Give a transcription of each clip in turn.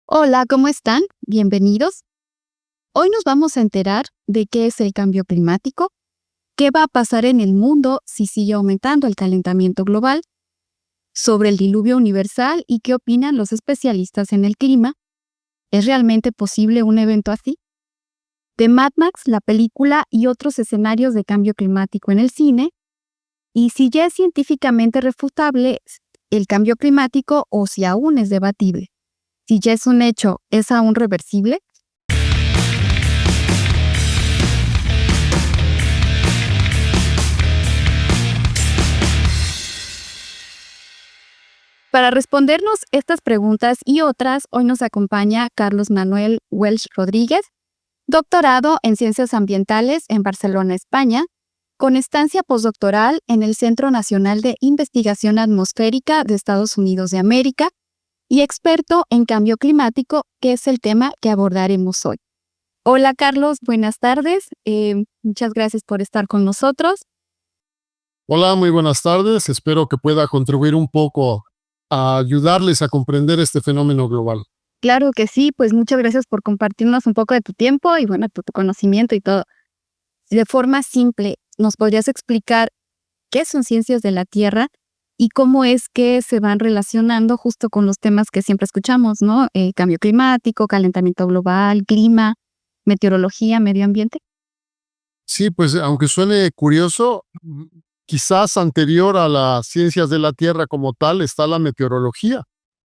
Hola, ¿cómo están? Bienvenidos. Hoy nos vamos a enterar de qué es el cambio climático, qué va a pasar en el mundo si sigue aumentando el calentamiento global, sobre el diluvio universal y qué opinan los especialistas en el clima. ¿Es realmente posible un evento así? De Mad Max, la película y otros escenarios de cambio climático en el cine, y si ya es científicamente refutable el cambio climático o si aún es debatible. Si ya es un hecho, ¿es aún reversible? Para respondernos estas preguntas y otras, hoy nos acompaña Carlos Manuel Welch Rodríguez, doctorado en Ciencias Ambientales en Barcelona, España, con estancia postdoctoral en el Centro Nacional de Investigación Atmosférica de Estados Unidos de América y experto en cambio climático, que es el tema que abordaremos hoy. Hola Carlos, buenas tardes. Muchas gracias por estar con nosotros. Hola, muy buenas tardes. Espero que pueda contribuir un poco a ayudarles a comprender este fenómeno global. Claro que sí, pues muchas gracias por compartirnos un poco de tu tiempo y bueno, tu conocimiento y todo. De forma simple, ¿nos podrías explicar qué son ciencias de la Tierra y cómo es que se van relacionando justo con los temas que siempre escuchamos, ¿no? Cambio climático, calentamiento global, clima, meteorología, medio ambiente. Sí, pues aunque suene curioso, quizás anterior a las ciencias de la Tierra como tal está la meteorología,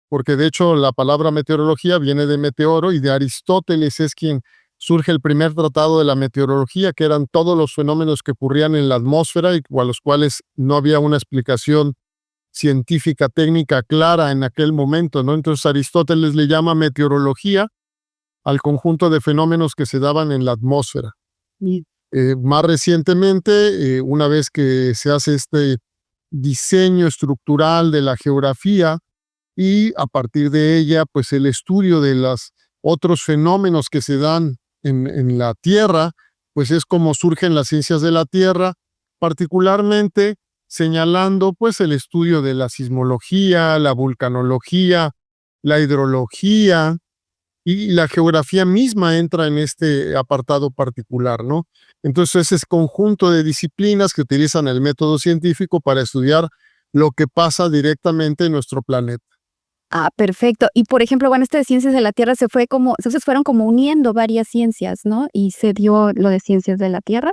porque de hecho la palabra meteorología viene de meteoro y de Aristóteles es quien surge el primer tratado de la meteorología, que eran todos los fenómenos que ocurrían en la atmósfera y a los cuales no había una explicación científica técnica clara en aquel momento, ¿no? Entonces Aristóteles le llama meteorología al conjunto de fenómenos que se daban en la atmósfera. Bien. Más recientemente, una vez que se hace este diseño estructural de la geografía y a partir de ella, pues el estudio de los otros fenómenos que se dan en la Tierra, pues es como surgen las ciencias de la Tierra, particularmente señalando pues el estudio de la sismología, la vulcanología, la hidrología, y la geografía misma entra en este apartado particular, ¿no? Entonces, ese conjunto de disciplinas que utilizan el método científico para estudiar lo que pasa directamente en nuestro planeta. Ah, perfecto. Y por ejemplo, bueno, de ciencias de la Tierra se fueron como uniendo varias ciencias, ¿no? Y se dio lo de ciencias de la Tierra.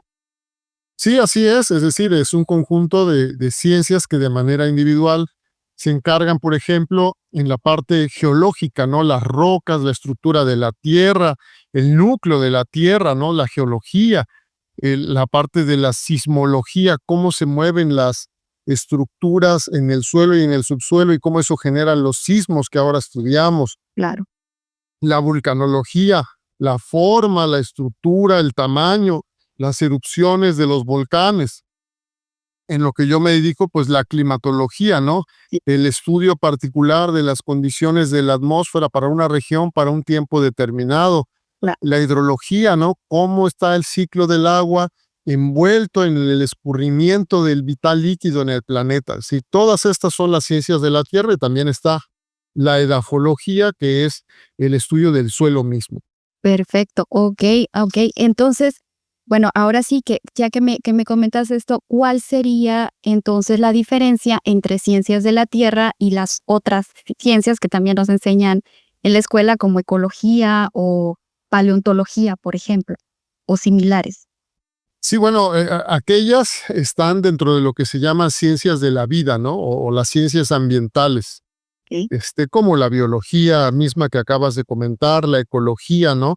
Sí, así es decir, es un conjunto de ciencias que de manera individual se encargan, por ejemplo, en la parte geológica, ¿no? Las rocas, la estructura de la Tierra, el núcleo de la Tierra, ¿no? La geología, la parte de la sismología, cómo se mueven las estructuras en el suelo y en el subsuelo y cómo eso genera los sismos que ahora estudiamos. Claro. La vulcanología, la forma, la estructura, el tamaño, las erupciones de los volcanes. En lo que yo me dedico, pues la climatología, ¿no? Sí. El estudio particular de las condiciones de la atmósfera para una región, para un tiempo determinado. Claro. La hidrología, ¿no? Cómo está el ciclo del agua envuelto en el escurrimiento del vital líquido en el planeta. Sí, todas estas son las ciencias de la Tierra y también está la edafología, que es el estudio del suelo mismo. Perfecto. Ok. Entonces, bueno, ahora sí que ya que me comentas esto, ¿cuál sería entonces la diferencia entre ciencias de la Tierra y las otras ciencias que también nos enseñan en la escuela, como ecología o paleontología, por ejemplo, o similares? Sí, bueno, aquellas están dentro de lo que se llama ciencias de la vida, ¿no? O las ciencias ambientales, Ok. como la biología misma que acabas de comentar, la ecología, ¿no?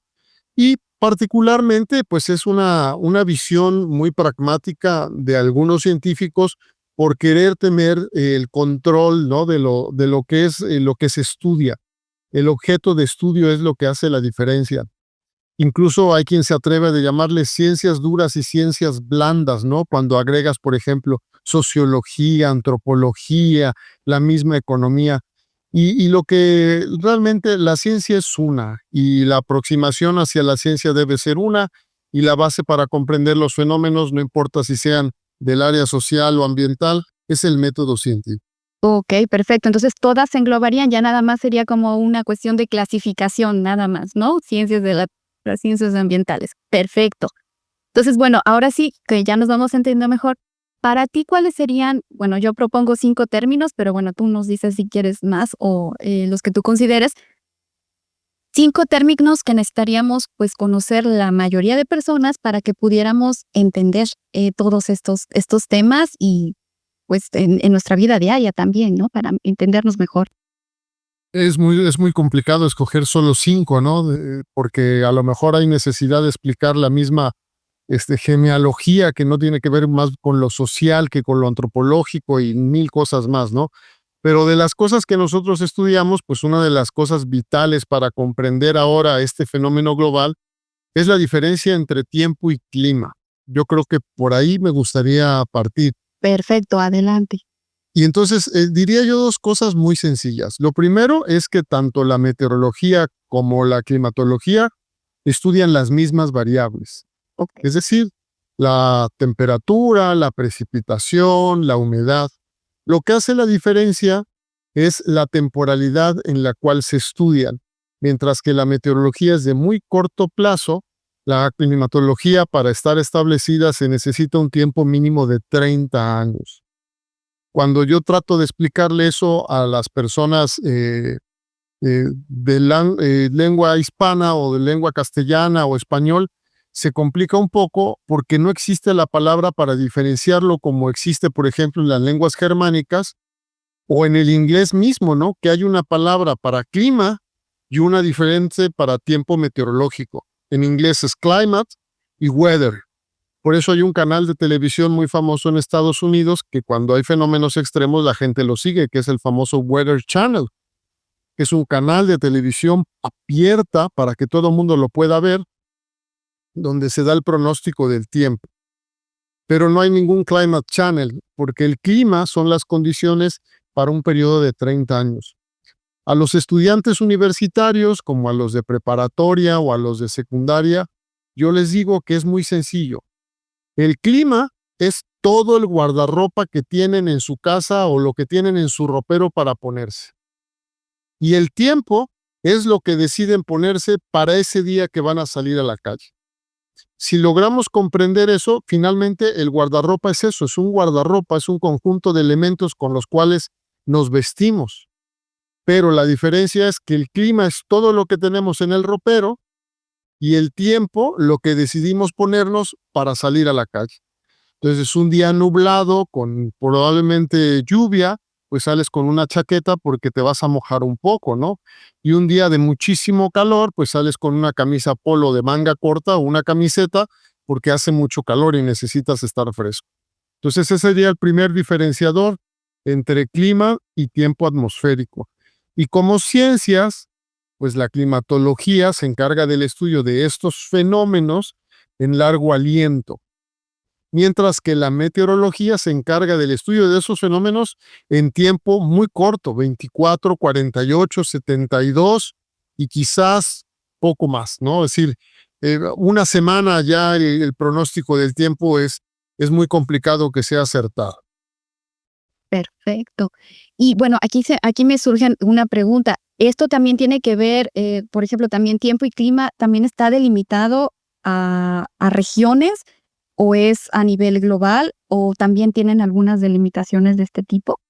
Y particularmente, pues es una visión muy pragmática de algunos científicos por querer tener el control, ¿no? De lo que es lo que se estudia. El objeto de estudio es lo que hace la diferencia. Incluso hay quien se atreve a llamarles ciencias duras y ciencias blandas, ¿no? Cuando agregas, por ejemplo, sociología, antropología, la misma economía. Y lo que realmente la ciencia es una, y la aproximación hacia la ciencia debe ser una, y la base para comprender los fenómenos, no importa si sean del área social o ambiental, es el método científico. Ok, perfecto. Entonces todas se englobarían, ya nada más sería como una cuestión de clasificación, nada más, ¿no? Las ciencias ambientales. Perfecto. Entonces, bueno, ahora sí que ya nos vamos entendiendo mejor. Para ti, ¿cuáles serían? Bueno, yo propongo 5 términos, pero bueno, tú nos dices si quieres más o los que tú consideres. 5 términos que necesitaríamos, pues, conocer la mayoría de personas para que pudiéramos entender todos estos temas y, pues, en nuestra vida diaria también, ¿no? Para entendernos mejor. Es muy complicado escoger solo 5, ¿no? Porque a lo mejor hay necesidad de explicar la misma genealogía que no tiene que ver más con lo social que con lo antropológico y mil cosas más, ¿no? Pero de las cosas que nosotros estudiamos, pues una de las cosas vitales para comprender ahora este fenómeno global es la diferencia entre tiempo y clima. Yo creo que por ahí me gustaría partir. Perfecto, adelante. Y entonces diría yo dos cosas muy sencillas. Lo primero es que tanto la meteorología como la climatología estudian las mismas variables. Ok. Es decir, la temperatura, la precipitación, la humedad. Lo que hace la diferencia es la temporalidad en la cual se estudian. Mientras que la meteorología es de muy corto plazo, la climatología para estar establecida se necesita un tiempo mínimo de 30 años. Cuando yo trato de explicarle eso a las personas de lengua hispana o de lengua castellana o español, se complica un poco porque no existe la palabra para diferenciarlo como existe, por ejemplo, en las lenguas germánicas o en el inglés mismo, ¿no? Que hay una palabra para clima y una diferente para tiempo meteorológico. En inglés es climate y weather. Por eso hay un canal de televisión muy famoso en Estados Unidos que cuando hay fenómenos extremos la gente lo sigue, que es el famoso Weather Channel, que es un canal de televisión abierta para que todo el mundo lo pueda ver, donde se da el pronóstico del tiempo. Pero no hay ningún Climate Channel, porque el clima son las condiciones para un periodo de 30 años. A los estudiantes universitarios, como a los de preparatoria o a los de secundaria, yo les digo que es muy sencillo. El clima es todo el guardarropa que tienen en su casa o lo que tienen en su ropero para ponerse. Y el tiempo es lo que deciden ponerse para ese día que van a salir a la calle. Si logramos comprender eso, finalmente el guardarropa es eso, es un guardarropa, es un conjunto de elementos con los cuales nos vestimos. Pero la diferencia es que el clima es todo lo que tenemos en el ropero y el tiempo lo que decidimos ponernos para salir a la calle. Entonces, un día nublado con probablemente lluvia, pues sales con una chaqueta porque te vas a mojar un poco, ¿no? Y un día de muchísimo calor, pues sales con una camisa polo de manga corta o una camiseta porque hace mucho calor y necesitas estar fresco. Entonces, ese sería el primer diferenciador entre clima y tiempo atmosférico. Y como ciencias, pues la climatología se encarga del estudio de estos fenómenos en largo aliento, mientras que la meteorología se encarga del estudio de esos fenómenos en tiempo muy corto, 24, 48, 72 y quizás poco más, ¿no? Es decir, una semana ya el pronóstico del tiempo es muy complicado que sea acertado. Perfecto. Y bueno, aquí me surge una pregunta. ¿Esto también tiene que ver, por ejemplo, también tiempo y clima, también está delimitado a regiones o es a nivel global o también tienen algunas delimitaciones de este tipo?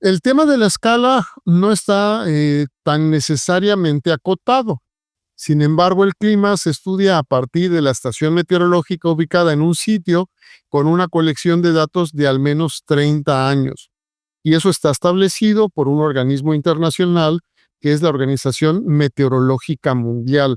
El tema de la escala no está tan necesariamente acotado. Sin embargo, el clima se estudia a partir de la estación meteorológica ubicada en un sitio con una colección de datos de al menos 30 años. Y eso está establecido por un organismo internacional que es la Organización Meteorológica Mundial.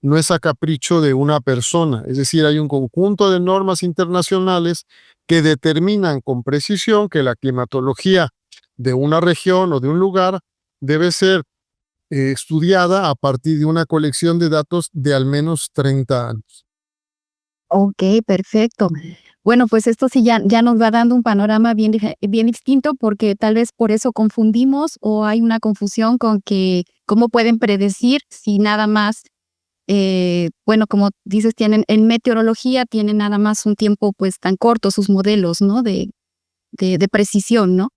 No es a capricho de una persona, es decir, hay un conjunto de normas internacionales que determinan con precisión que la climatología de una región o de un lugar debe ser estudiada a partir de una colección de datos de al menos 30 años. Ok, perfecto. Bueno, pues esto sí ya nos va dando un panorama bien distinto porque tal vez por eso confundimos o hay una confusión con que cómo pueden predecir si nada más, bueno, como dices, tienen en meteorología tienen nada más un tiempo pues tan corto sus modelos, ¿no? De precisión, ¿no?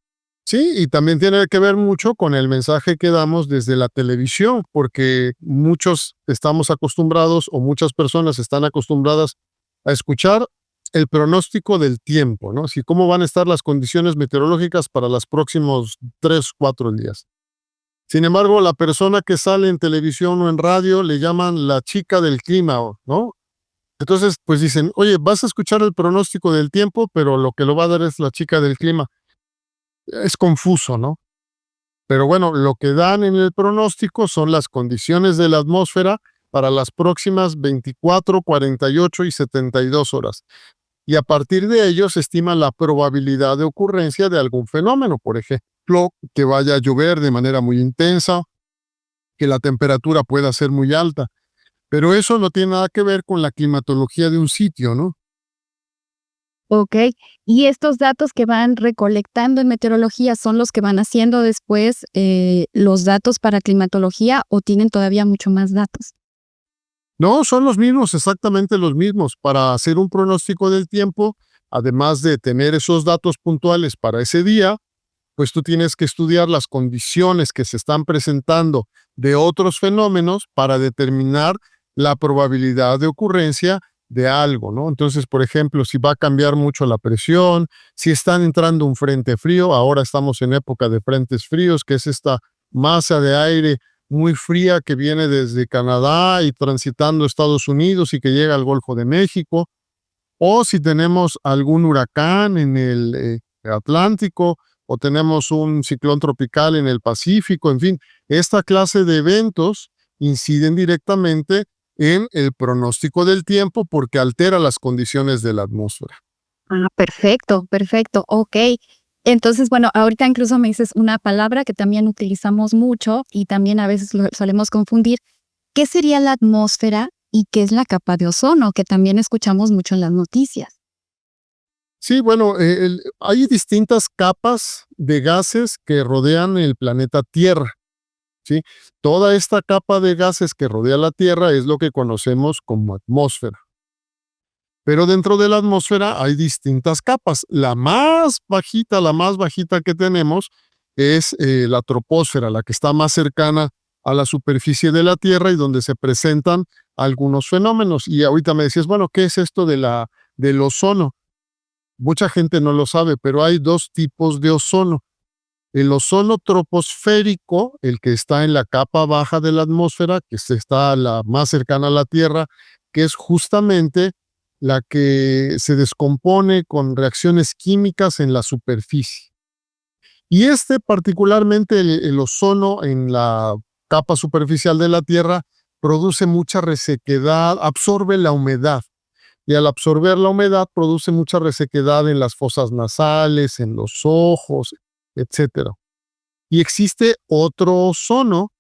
Sí, y también tiene que ver mucho con el mensaje que damos desde la televisión, porque muchos estamos acostumbrados o muchas personas están acostumbradas a escuchar el pronóstico del tiempo, ¿no? Así cómo van a estar las condiciones meteorológicas para los próximos 3, 4 días. Sin embargo, la persona que sale en televisión o en radio le llaman la chica del clima, ¿no? Entonces, pues dicen, oye, vas a escuchar el pronóstico del tiempo, pero lo que lo va a dar es la chica del clima. Es confuso, ¿no? Pero bueno, lo que dan en el pronóstico son las condiciones de la atmósfera para las próximas 24, 48 y 72 horas. Y a partir de ello se estima la probabilidad de ocurrencia de algún fenómeno, por ejemplo, que vaya a llover de manera muy intensa, que la temperatura pueda ser muy alta. Pero eso no tiene nada que ver con la climatología de un sitio, ¿no? Ok, y estos datos que van recolectando en meteorología son los que van haciendo después los datos para climatología o tienen todavía mucho más datos. No, son los mismos, exactamente los mismos. Para hacer un pronóstico del tiempo, además de tener esos datos puntuales para ese día, pues tú tienes que estudiar las condiciones que se están presentando de otros fenómenos para determinar la probabilidad de ocurrencia de algo, ¿no? Entonces, por ejemplo, si va a cambiar mucho la presión, si están entrando un frente frío, ahora estamos en época de frentes fríos, que es esta masa de aire muy fría que viene desde Canadá y transitando Estados Unidos y que llega al Golfo de México, o si tenemos algún huracán en el Atlántico, o tenemos un ciclón tropical en el Pacífico, en fin, esta clase de eventos inciden directamente en el pronóstico del tiempo porque altera las condiciones de la atmósfera. Ah, perfecto, perfecto, ok. Entonces, bueno, ahorita incluso me dices una palabra que también utilizamos mucho y también a veces lo solemos confundir. ¿Qué sería la atmósfera y qué es la capa de ozono? Que también escuchamos mucho en las noticias. Sí, bueno, hay distintas capas de gases que rodean el planeta Tierra, ¿sí? Toda esta capa de gases que rodea la Tierra es lo que conocemos como atmósfera. Pero dentro de la atmósfera hay distintas capas. La más bajita que tenemos es la troposfera, la que está más cercana a la superficie de la Tierra y donde se presentan algunos fenómenos. Y ahorita me decías, bueno, ¿qué es esto del ozono? Mucha gente no lo sabe, pero hay dos tipos de ozono. El ozono troposférico, el que está en la capa baja de la atmósfera, que está la más cercana a la Tierra, que es justamente la que se descompone con reacciones químicas en la superficie. Y particularmente el ozono en la capa superficial de la Tierra, produce mucha resequedad, absorbe la humedad. Y al absorber la humedad, produce mucha resequedad en las fosas nasales, en los ojos, etcétera. Y existe otro ozono,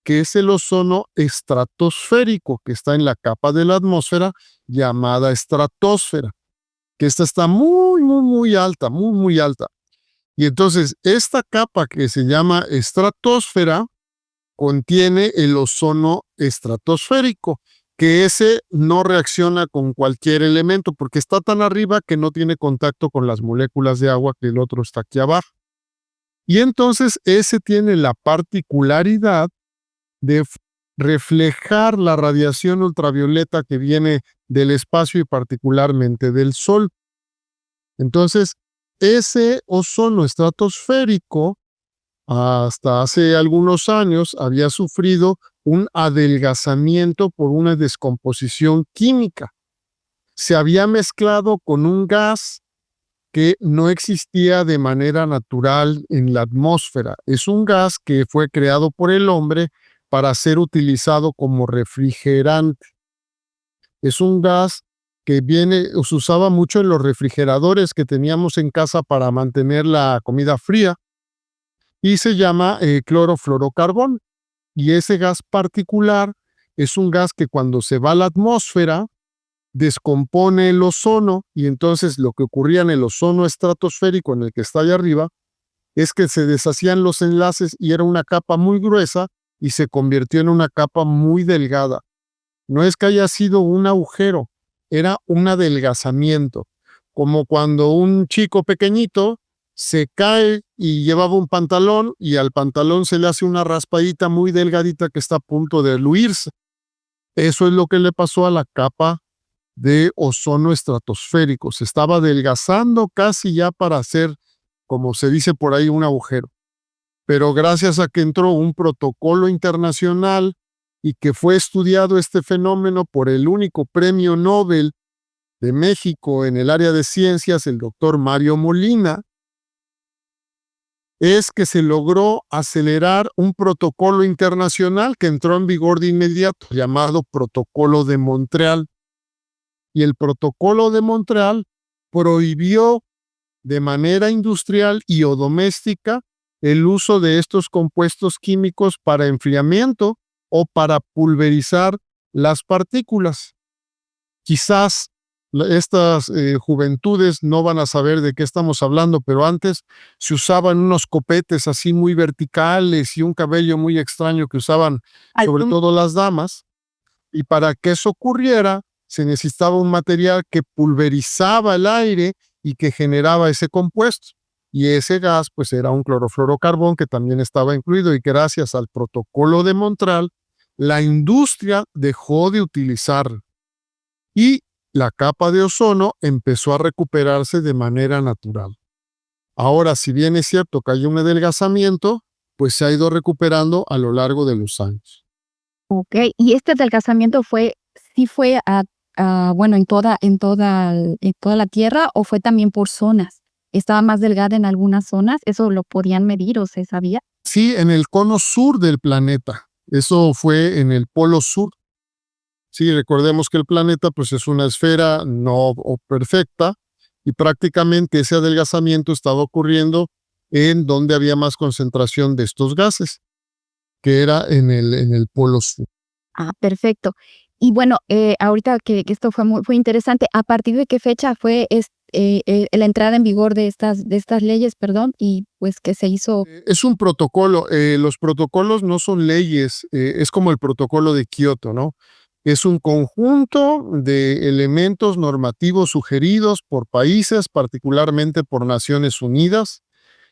que es el ozono estratosférico, que está en la capa de la atmósfera llamada estratosfera, que esta está muy, muy, muy alta, muy, muy alta. Y entonces, esta capa que se llama estratosfera contiene el ozono estratosférico, que ese no reacciona con cualquier elemento porque está tan arriba que no tiene contacto con las moléculas de agua que el otro está aquí abajo. Y entonces ese tiene la particularidad de reflejar la radiación ultravioleta que viene del espacio y particularmente del Sol. Entonces, ese ozono estratosférico, hasta hace algunos años, había sufrido un adelgazamiento por una descomposición química. Se había mezclado con un gas que no existía de manera natural en la atmósfera. Es un gas que fue creado por el hombre para ser utilizado como refrigerante. Es un gas que se usaba mucho en los refrigeradores que teníamos en casa para mantener la comida fría y se llama clorofluorocarbón. Y ese gas particular es un gas que cuando se va a la atmósfera descompone el ozono y entonces lo que ocurría en el ozono estratosférico en el que está allá arriba es que se deshacían los enlaces y era una capa muy gruesa y se convirtió en una capa muy delgada. No es que haya sido un agujero, era un adelgazamiento, como cuando un chico pequeñito se cae y llevaba un pantalón y al pantalón se le hace una raspadita muy delgadita que está a punto de diluirse. Eso es lo que le pasó a la capa de ozono estratosférico. Se estaba adelgazando casi ya para hacer, como se dice por ahí, un agujero. Pero gracias a que entró un protocolo internacional y que fue estudiado este fenómeno por el único premio Nobel de México en el área de ciencias, el doctor Mario Molina, es que se logró acelerar un protocolo internacional que entró en vigor de inmediato, llamado Protocolo de Montreal. Y el Protocolo de Montreal prohibió de manera industrial y o doméstica el uso de estos compuestos químicos para enfriamiento o para pulverizar las partículas. Quizás estas juventudes no van a saber de qué estamos hablando, pero antes se usaban unos copetes así muy verticales y un cabello muy extraño que usaban sobre todo las damas, y para que eso ocurriera se necesitaba un material que pulverizaba el aire y que generaba ese compuesto. Y ese gas pues era un clorofluorocarbón que también estaba incluido, y gracias al protocolo de Montreal la industria dejó de utilizarlo y la capa de ozono empezó a recuperarse de manera natural. Ahora, si bien es cierto que hay un adelgazamiento, pues se ha ido recuperando a lo largo de los años. Ok, y este adelgazamiento sí fue bueno, en toda la Tierra, o fue también por zonas. ¿Estaba más delgada en algunas zonas? ¿Eso lo podían medir o se sabía? Sí, en el cono sur del planeta. Eso fue en el polo sur. Sí, recordemos que el planeta pues es una esfera no perfecta, y prácticamente ese adelgazamiento estaba ocurriendo en donde había más concentración de estos gases, que era en el polo sur. Ah, perfecto. Y bueno, ahorita que esto fue interesante, ¿a partir de qué fecha fue la entrada en vigor de estas leyes, perdón, y pues que se hizo? Es un protocolo. Los protocolos no son leyes, es como el protocolo de Kioto, ¿no? Es un conjunto de elementos normativos sugeridos por países, particularmente por Naciones Unidas,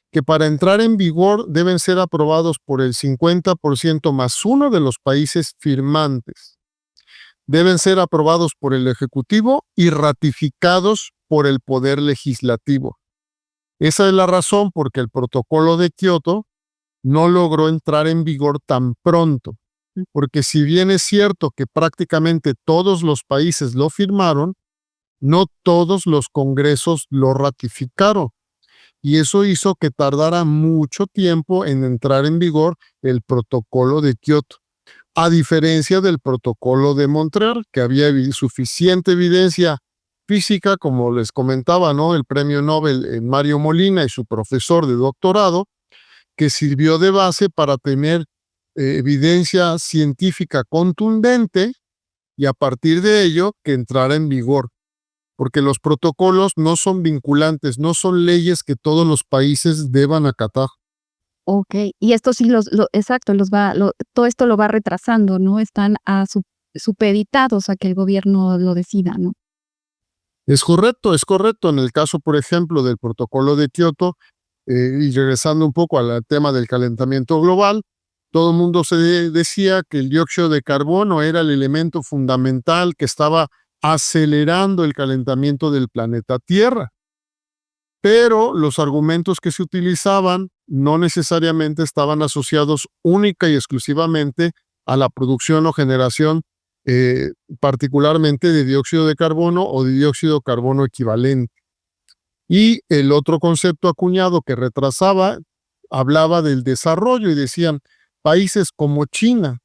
que para entrar en vigor deben ser aprobados por el 50% más uno de los países firmantes. Deben ser aprobados por el Ejecutivo y ratificados por el Poder Legislativo. Esa es la razón por que el protocolo de Kioto no logró entrar en vigor tan pronto, porque si bien es cierto que prácticamente todos los países lo firmaron, no todos los congresos lo ratificaron. Y eso hizo que tardara mucho tiempo en entrar en vigor el protocolo de Kioto, a diferencia del protocolo de Montreal, que había suficiente evidencia física, como les comentaba, ¿no? El premio Nobel Mario Molina y su profesor de doctorado, que sirvió de base para tener evidencia científica contundente y a partir de ello que entrara en vigor. Porque los protocolos no son vinculantes, no son leyes que todos los países deban acatar. Ok, y esto sí exacto, todo esto lo va retrasando, ¿no? Están supeditados a que el gobierno lo decida, ¿no? Es correcto, es correcto. En el caso, por ejemplo, del protocolo de Kioto, y regresando un poco al tema del calentamiento global, todo el mundo se decía que el dióxido de carbono era el elemento fundamental que estaba acelerando el calentamiento del planeta Tierra. Pero los argumentos que se utilizaban no necesariamente estaban asociados única y exclusivamente a la producción o generación, particularmente de dióxido de carbono o de dióxido de carbono equivalente. Y el otro concepto acuñado que retrasaba hablaba del desarrollo y decían, países como China,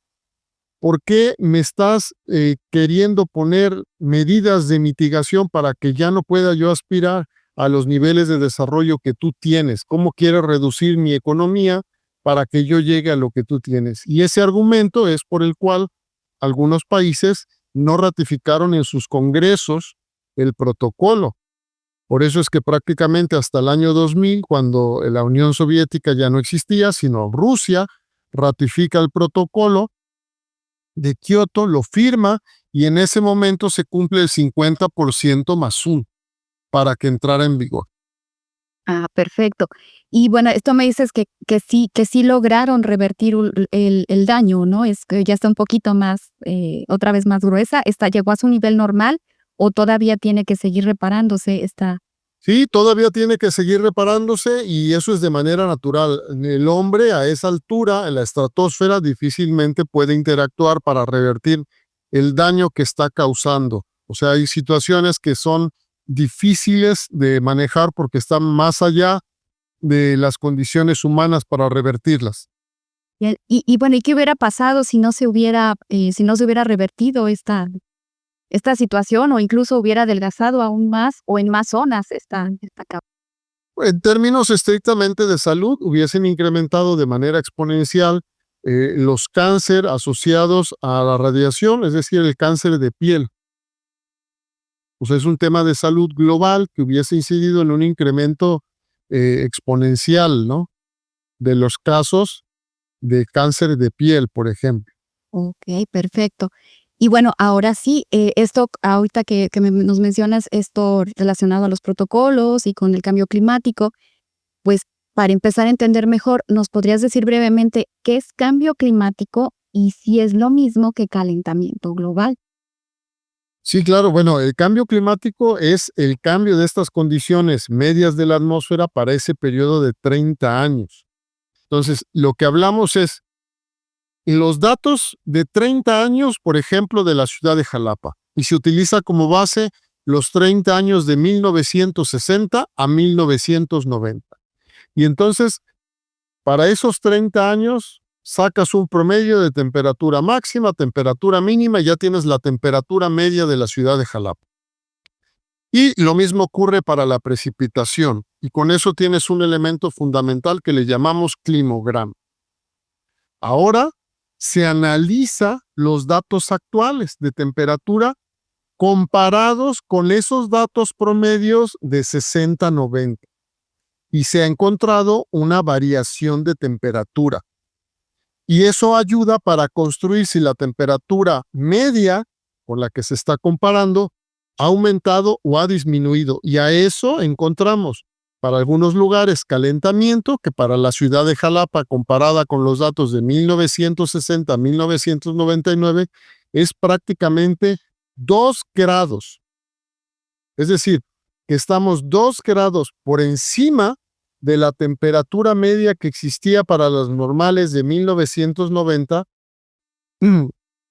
¿por qué me estás queriendo poner medidas de mitigación para que ya no pueda yo aspirar a los niveles de desarrollo que tú tienes? ¿Cómo quieres reducir mi economía para que yo llegue a lo que tú tienes? Y ese argumento es por el cual algunos países no ratificaron en sus congresos el protocolo. Por eso es que prácticamente hasta el año 2000, cuando la Unión Soviética ya no existía, sino Rusia ratifica el protocolo de Kioto, lo firma y en ese momento se cumple el 50% más 1 para que entrara en vigor. Ah, perfecto. Y bueno, esto me dices que sí lograron revertir el daño, ¿no? Es que ya está un poquito más, otra vez más gruesa. ¿Llegó a su nivel normal o todavía tiene que seguir reparándose esta? Sí, todavía tiene que seguir reparándose y eso es de manera natural. El hombre a esa altura, en la estratosfera, difícilmente puede interactuar para revertir el daño que está causando. O sea, hay situaciones que son difíciles de manejar porque están más allá de las condiciones humanas para revertirlas. Y bueno, ¿y qué hubiera pasado si no se hubiera revertido esta situación o incluso hubiera adelgazado aún más o en más zonas esta capa? En términos estrictamente de salud, hubiesen incrementado de manera exponencial los cáncer asociados a la radiación, es decir, el cáncer de piel. O sea, es un tema de salud global que hubiese incidido en un incremento exponencial, ¿no? De los casos de cáncer de piel, por ejemplo. Okey, perfecto. Y bueno, ahora sí, esto ahorita que nos mencionas esto relacionado a los protocolos y con el cambio climático, pues, para empezar a entender mejor, ¿nos podrías decir brevemente qué es cambio climático y si es lo mismo que calentamiento global? Sí, claro. Bueno, el cambio climático es el cambio de estas condiciones medias de la atmósfera para ese periodo de 30 años. Entonces, lo que hablamos es los datos de 30 años, por ejemplo, de la ciudad de Jalapa, y se utiliza como base los 30 años de 1960 a 1990. Y entonces, para esos 30 años, sacas un promedio de temperatura máxima, temperatura mínima, y ya tienes la temperatura media de la ciudad de Jalapa. Y lo mismo ocurre para la precipitación, y con eso tienes un elemento fundamental que le llamamos climograma. Ahora se analiza los datos actuales de temperatura comparados con esos datos promedios de 60-90 y se ha encontrado una variación de temperatura. Y eso ayuda para construir si la temperatura media con la que se está comparando ha aumentado o ha disminuido. Y a eso encontramos para algunos lugares calentamiento, que para la ciudad de Jalapa, comparada con los datos de 1960 a 1999, es prácticamente 2 grados. Es decir, que estamos 2 grados por encima de la temperatura media que existía para las normales de 1990,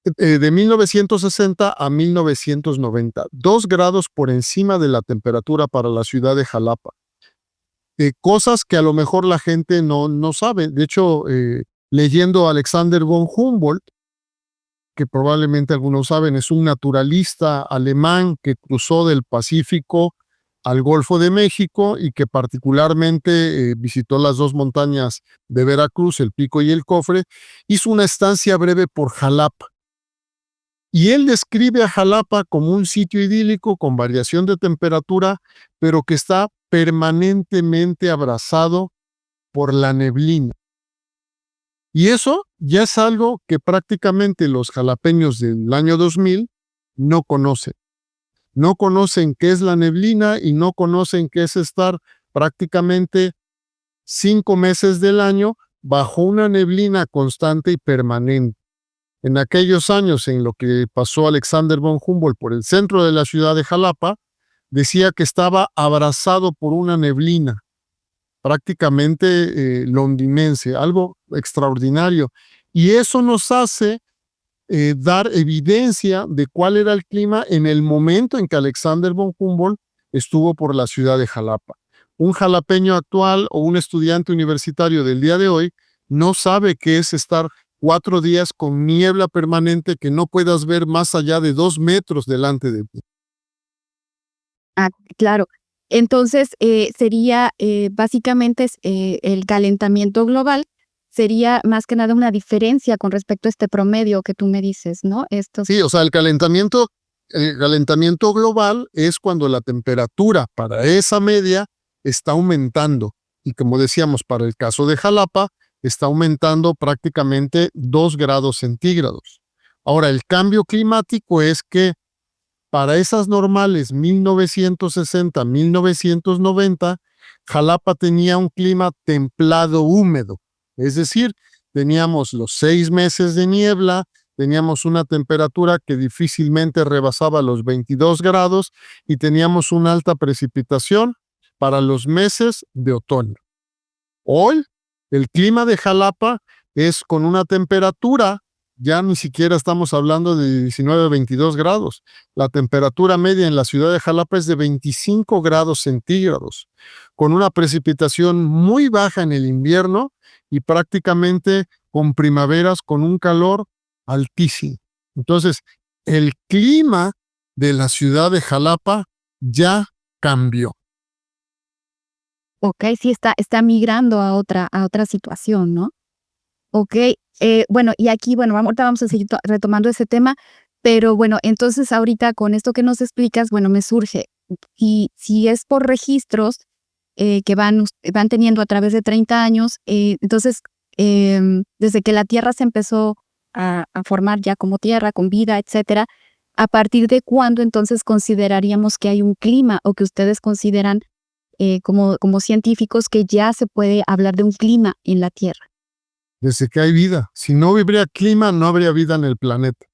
de 1960 a 1990. 2 grados por encima de la temperatura para la ciudad de Jalapa. Cosas que a lo mejor la gente no sabe. De hecho, leyendo a Alexander von Humboldt, que probablemente algunos saben, es un naturalista alemán que cruzó del Pacífico al Golfo de México y que particularmente visitó las dos montañas de Veracruz, el Pico y el Cofre, hizo una estancia breve por Jalapa. Y él describe a Jalapa como un sitio idílico con variación de temperatura, pero que está permanentemente abrazado por la neblina. Y eso ya es algo que prácticamente los jalapeños del año 2000 no conocen. No conocen qué es la neblina y no conocen qué es estar prácticamente 5 meses del año bajo una neblina constante y permanente. En aquellos años en lo que pasó Alexander von Humboldt por el centro de la ciudad de Jalapa, decía que estaba abrazado por una neblina prácticamente londinense, algo extraordinario. Y eso nos hace dar evidencia de cuál era el clima en el momento en que Alexander von Humboldt estuvo por la ciudad de Jalapa. Un jalapeño actual o un estudiante universitario del día de hoy no sabe qué es estar 4 días con niebla permanente que no puedas ver más allá de 2 metros delante de ti. Ah, claro. Entonces, sería, básicamente, el calentamiento global sería más que nada una diferencia con respecto a este promedio que tú me dices, ¿no? Estos Sí, o sea, el calentamiento global es cuando la temperatura para esa media está aumentando. Y como decíamos, para el caso de Jalapa, está aumentando prácticamente 2 grados centígrados. Ahora, el cambio climático es que para esas normales 1960, 1990, Jalapa tenía un clima templado húmedo, es decir, teníamos los 6 meses de niebla, teníamos una temperatura que difícilmente rebasaba los 22 grados y teníamos una alta precipitación para los meses de otoño. Hoy, el clima de Jalapa es con una temperatura, ya ni siquiera estamos hablando de 19 a 22 grados. La temperatura media en la ciudad de Jalapa es de 25 grados centígrados, con una precipitación muy baja en el invierno y prácticamente con primaveras con un calor altísimo. Entonces, el clima de la ciudad de Jalapa ya cambió. Ok, sí está migrando a otra situación, ¿no? Ok, bueno, y aquí, bueno, ahorita vamos a seguir retomando ese tema, pero bueno, entonces ahorita con esto que nos explicas, bueno, me surge, y si es por registros que van teniendo a través de 30 años, entonces, desde que la Tierra se empezó a formar ya como Tierra, con vida, etcétera, ¿a partir de cuándo entonces consideraríamos que hay un clima o que ustedes consideran como científicos que ya se puede hablar de un clima en la Tierra? Desde que hay vida. Si no hubiera clima, no habría vida en el planeta.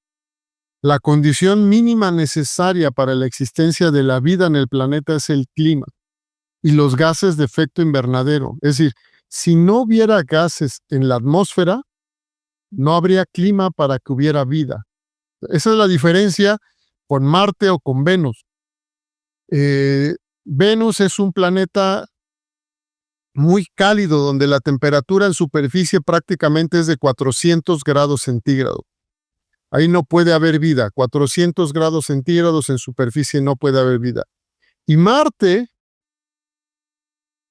La condición mínima necesaria para la existencia de la vida en el planeta es el clima y los gases de efecto invernadero. Es decir, si no hubiera gases en la atmósfera, no habría clima para que hubiera vida. Esa es la diferencia con Marte o con Venus. Venus es un planeta muy cálido, donde la temperatura en superficie prácticamente es de 400 grados centígrados. Ahí no puede haber vida. 400 grados centígrados en superficie no puede haber vida. Y Marte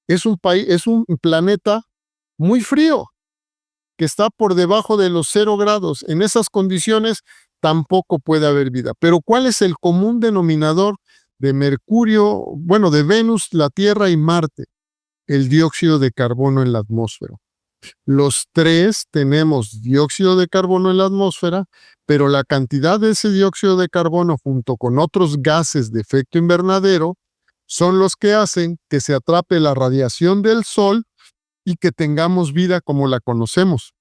es un planeta muy frío, que está por debajo de los 0 grados. En esas condiciones tampoco puede haber vida. Pero ¿cuál es el común denominador de Mercurio, bueno, de Venus, la Tierra y Marte? El dióxido de carbono en la atmósfera. Los tres tenemos dióxido de carbono en la atmósfera, pero la cantidad de ese dióxido de carbono junto con otros gases de efecto invernadero son los que hacen que se atrape la radiación del Sol y que tengamos vida como la conocemos.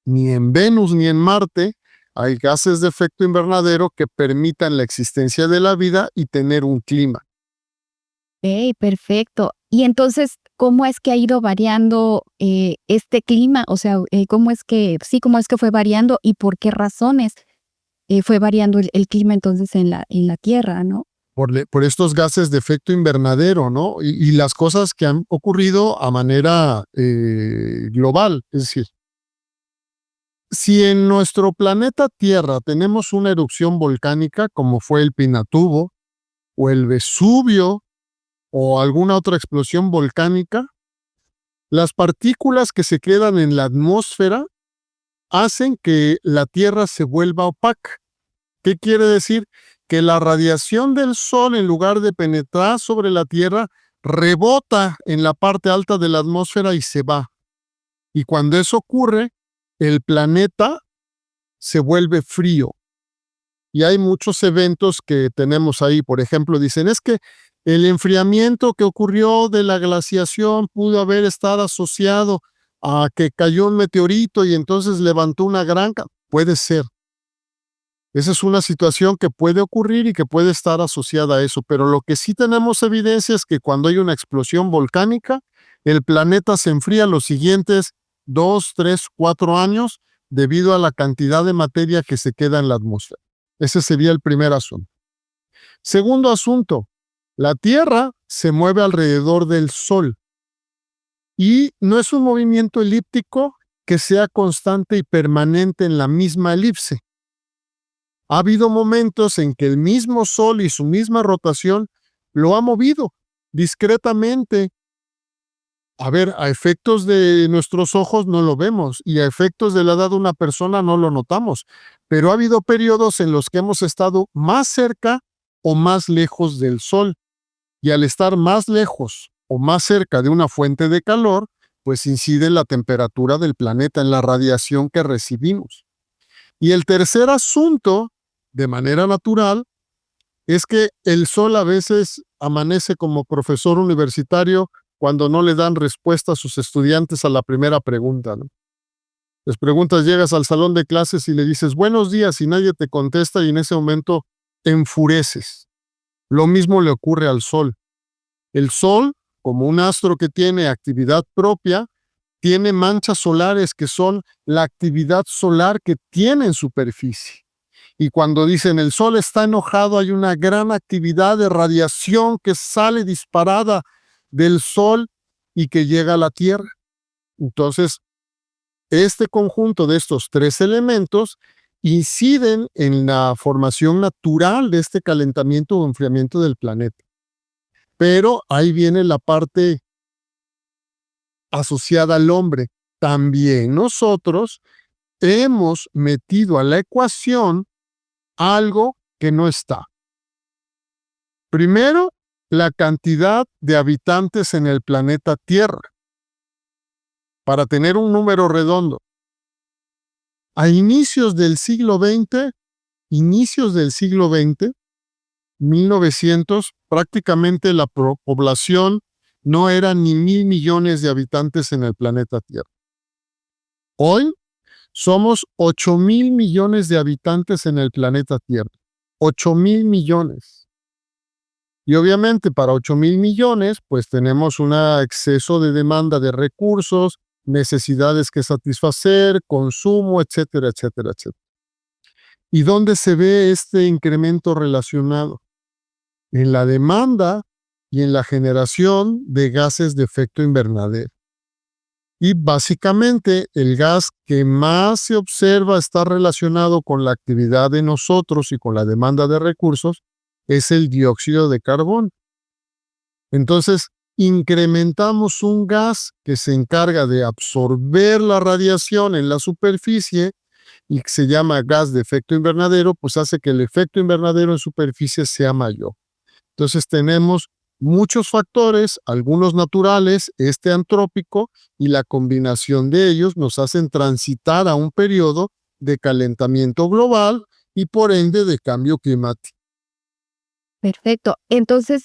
Ni en Venus ni en Marte hay gases de efecto invernadero que permitan la existencia de la vida y tener un clima. Perfecto. Y entonces, ¿cómo es que ha ido variando este clima? O sea, ¿cómo es que fue variando y por qué razones fue variando el clima entonces en la Tierra, ¿no? Por estos gases de efecto invernadero, ¿no? Y las cosas que han ocurrido a manera global. Es decir, si en nuestro planeta Tierra tenemos una erupción volcánica, como fue el Pinatubo o el Vesubio, o alguna otra explosión volcánica, las partículas que se quedan en la atmósfera hacen que la Tierra se vuelva opaca. ¿Qué quiere decir? Que la radiación del Sol, en lugar de penetrar sobre la Tierra, rebota en la parte alta de la atmósfera y se va. Y cuando eso ocurre, el planeta se vuelve frío. Y hay muchos eventos que tenemos ahí. Por ejemplo, dicen, es que el enfriamiento que ocurrió de la glaciación pudo haber estado asociado a que cayó un meteorito y entonces levantó una gran... Puede ser. Esa es una situación que puede ocurrir y que puede estar asociada a eso. Pero lo que sí tenemos evidencia es que cuando hay una explosión volcánica, el planeta se enfría los siguientes 2, 3, 4 años debido a la cantidad de materia que se queda en la atmósfera. Ese sería el primer asunto. Segundo asunto, la Tierra se mueve alrededor del Sol y no es un movimiento elíptico que sea constante y permanente en la misma elipse. Ha habido momentos en que el mismo Sol y su misma rotación lo ha movido discretamente. A ver, a efectos de nuestros ojos no lo vemos y a efectos de la edad de una persona no lo notamos, pero ha habido periodos en los que hemos estado más cerca o más lejos del Sol. Y al estar más lejos o más cerca de una fuente de calor, pues incide en la temperatura del planeta, en la radiación que recibimos. Y el tercer asunto, de manera natural, es que el Sol a veces amanece como profesor universitario cuando no le dan respuesta a sus estudiantes a la primera pregunta, ¿no? Les preguntas, llegas al salón de clases y le dices buenos días y nadie te contesta y en ese momento te enfureces. Lo mismo le ocurre al Sol. El Sol, como un astro que tiene actividad propia, tiene manchas solares que son la actividad solar que tiene en superficie. Y cuando dicen el Sol está enojado, hay una gran actividad de radiación que sale disparada del Sol y que llega a la Tierra. Entonces, este conjunto de estos tres elementos inciden en la formación natural de este calentamiento o enfriamiento del planeta. Pero ahí viene la parte asociada al hombre. También nosotros hemos metido a la ecuación algo que no está. Primero, la cantidad de habitantes en el planeta Tierra. Para tener un número redondo. A inicios del siglo XX, 1900, prácticamente la población no era ni 1,000 millones de habitantes en el planeta Tierra. Hoy somos 8,000 millones de habitantes en el planeta Tierra. 8,000 millones. Y obviamente para 8,000 millones, pues tenemos un exceso de demanda de recursos, necesidades que satisfacer, consumo, etcétera, etcétera, etcétera. ¿Y dónde se ve este incremento relacionado? En la demanda y en la generación de gases de efecto invernadero. Y básicamente el gas que más se observa está relacionado con la actividad de nosotros y con la demanda de recursos es el dióxido de carbono. Entonces, incrementamos un gas que se encarga de absorber la radiación en la superficie y que se llama gas de efecto invernadero, pues hace que el efecto invernadero en superficie sea mayor. Entonces tenemos muchos factores, algunos naturales, este antrópico, y la combinación de ellos nos hacen transitar a un periodo de calentamiento global y por ende de cambio climático. Perfecto. Entonces,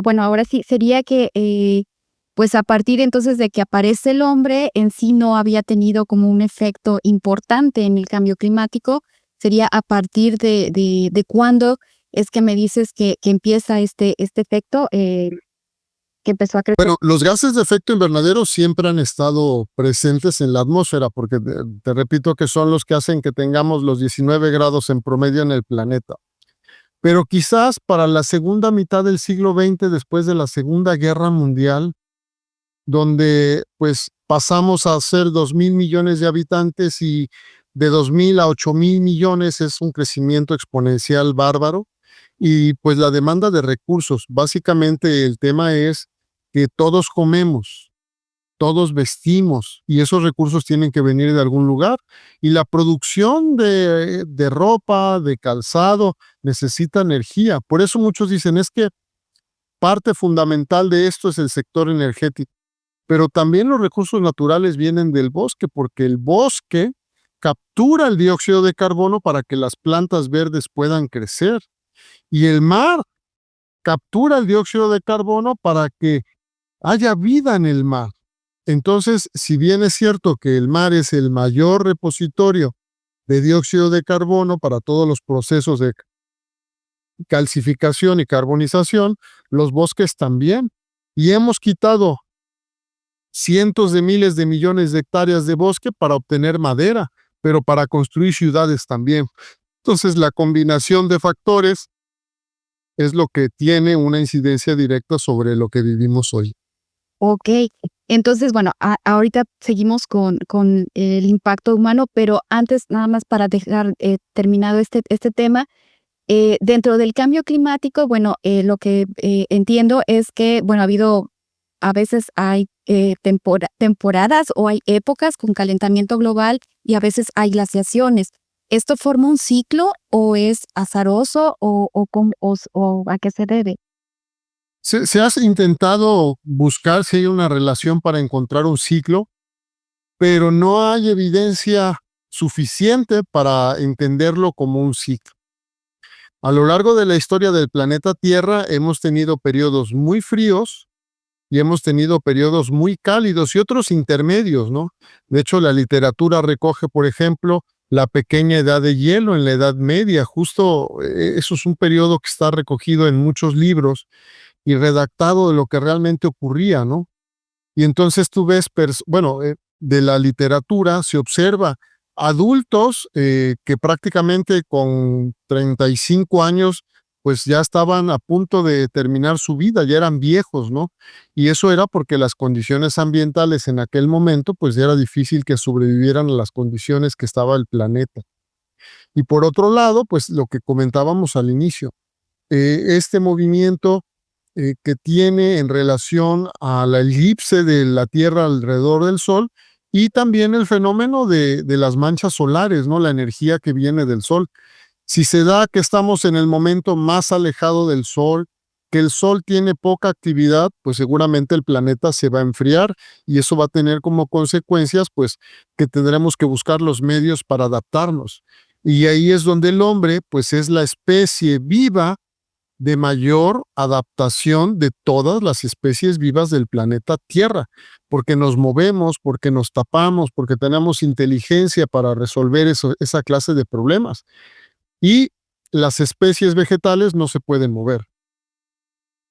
bueno, ahora sí sería que, pues a partir entonces de que aparece el hombre, en sí no había tenido como un efecto importante en el cambio climático. Sería a partir de cuándo es que me dices que empieza este efecto, que empezó a crecer. Bueno, los gases de efecto invernadero siempre han estado presentes en la atmósfera, porque te repito que son los que hacen que tengamos los 19 grados en promedio en el planeta. Pero quizás para la segunda mitad del siglo XX, después de la Segunda Guerra Mundial, donde pues pasamos a ser 2,000 millones de habitantes y de 2,000 a 8,000 millones es un crecimiento exponencial bárbaro. Y pues la demanda de recursos, básicamente el tema es que todos comemos, todos vestimos y esos recursos tienen que venir de algún lugar. Y la producción de ropa, de calzado, necesita energía. Por eso muchos dicen, es que parte fundamental de esto es el sector energético. Pero también los recursos naturales vienen del bosque, porque el bosque captura el dióxido de carbono para que las plantas verdes puedan crecer. Y el mar captura el dióxido de carbono para que haya vida en el mar. Entonces, si bien es cierto que el mar es el mayor repositorio de dióxido de carbono para todos los procesos de calcificación y carbonización, los bosques también. Y hemos quitado cientos de miles de millones de hectáreas de bosque para obtener madera, pero para construir ciudades también. Entonces, la combinación de factores es lo que tiene una incidencia directa sobre lo que vivimos hoy. Ok, entonces, bueno, ahorita seguimos con el impacto humano, pero antes, nada más para dejar terminado este tema, dentro del cambio climático, bueno, lo que entiendo es que, bueno, a veces hay temporadas o hay épocas con calentamiento global y a veces hay glaciaciones. ¿Esto forma un ciclo o es azaroso o a qué se debe? Se ha intentado buscar si hay una relación para encontrar un ciclo, pero no hay evidencia suficiente para entenderlo como un ciclo. A lo largo de la historia del planeta Tierra hemos tenido periodos muy fríos y hemos tenido periodos muy cálidos y otros intermedios, ¿no? De hecho, la literatura recoge, por ejemplo, la pequeña edad de hielo en la Edad Media. Justo eso es un periodo que está recogido en muchos libros y redactado de lo que realmente ocurría, ¿no? Y entonces tú ves, de la literatura se observa adultos que prácticamente con 35 años, pues ya estaban a punto de terminar su vida, ya eran viejos, ¿no? Y eso era porque las condiciones ambientales en aquel momento, pues ya era difícil que sobrevivieran a las condiciones que estaba el planeta. Y por otro lado, pues lo que comentábamos al inicio, este movimiento que tiene en relación a la elipse de la Tierra alrededor del Sol y también el fenómeno de las manchas solares, ¿no? La energía que viene del Sol. Si se da que estamos en el momento más alejado del Sol, que el Sol tiene poca actividad, pues seguramente el planeta se va a enfriar y eso va a tener como consecuencias, pues, que tendremos que buscar los medios para adaptarnos. Y ahí es donde el hombre, pues, es la especie viva de mayor adaptación de todas las especies vivas del planeta Tierra, porque nos movemos, porque nos tapamos, porque tenemos inteligencia para resolver esa clase de problemas. Y las especies vegetales no se pueden mover.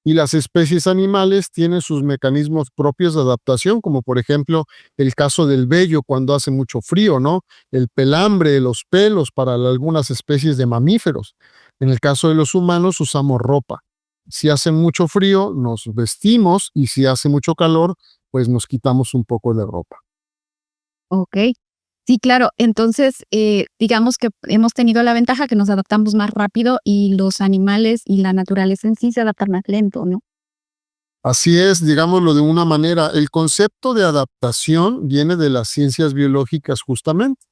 Y las especies animales tienen sus mecanismos propios de adaptación, como por ejemplo el caso del vello cuando hace mucho frío, ¿no? El pelambre, los pelos para algunas especies de mamíferos. En el caso de los humanos usamos ropa. Si hace mucho frío, nos vestimos y si hace mucho calor, pues nos quitamos un poco de ropa. Ok. Sí, claro. Entonces, digamos que hemos tenido la ventaja que nos adaptamos más rápido y los animales y la naturaleza en sí se adaptan más lento, ¿no? Así es, digámoslo de una manera, el concepto de adaptación viene de las ciencias biológicas justamente,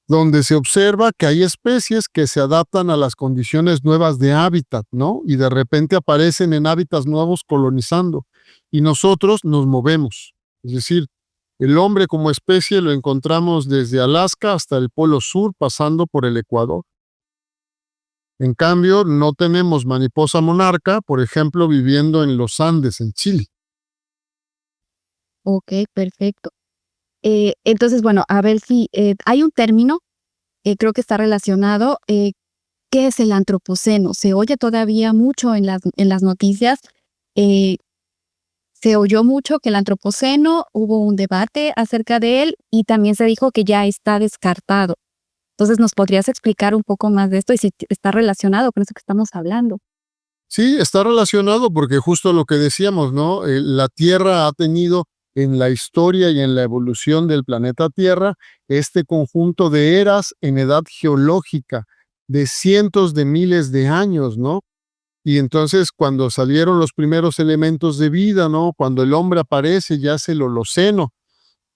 donde se observa que hay especies que se adaptan a las condiciones nuevas de hábitat, ¿no? Y de repente aparecen en hábitats nuevos colonizando, y nosotros nos movemos. Es decir, el hombre como especie lo encontramos desde Alaska hasta el Polo Sur, pasando por el Ecuador. En cambio, no tenemos mariposa monarca, por ejemplo, viviendo en los Andes, en Chile. Ok, perfecto. Entonces, bueno, a ver si hay un término, creo que está relacionado. ¿Qué es el antropoceno? Se oye todavía mucho en las noticias. eh, Se oyó mucho que el antropoceno, hubo un debate acerca de él y también se dijo que ya está descartado. Entonces, ¿nos podrías explicar un poco más de esto y si está relacionado con eso que estamos hablando? Sí, está relacionado porque justo lo que decíamos, ¿no? La Tierra ha tenido en la historia y en la evolución del planeta Tierra este conjunto de eras en edad geológica de cientos de miles de años, ¿no? Y entonces cuando salieron los primeros elementos de vida, ¿no? Cuando el hombre aparece, ya es el Holoceno,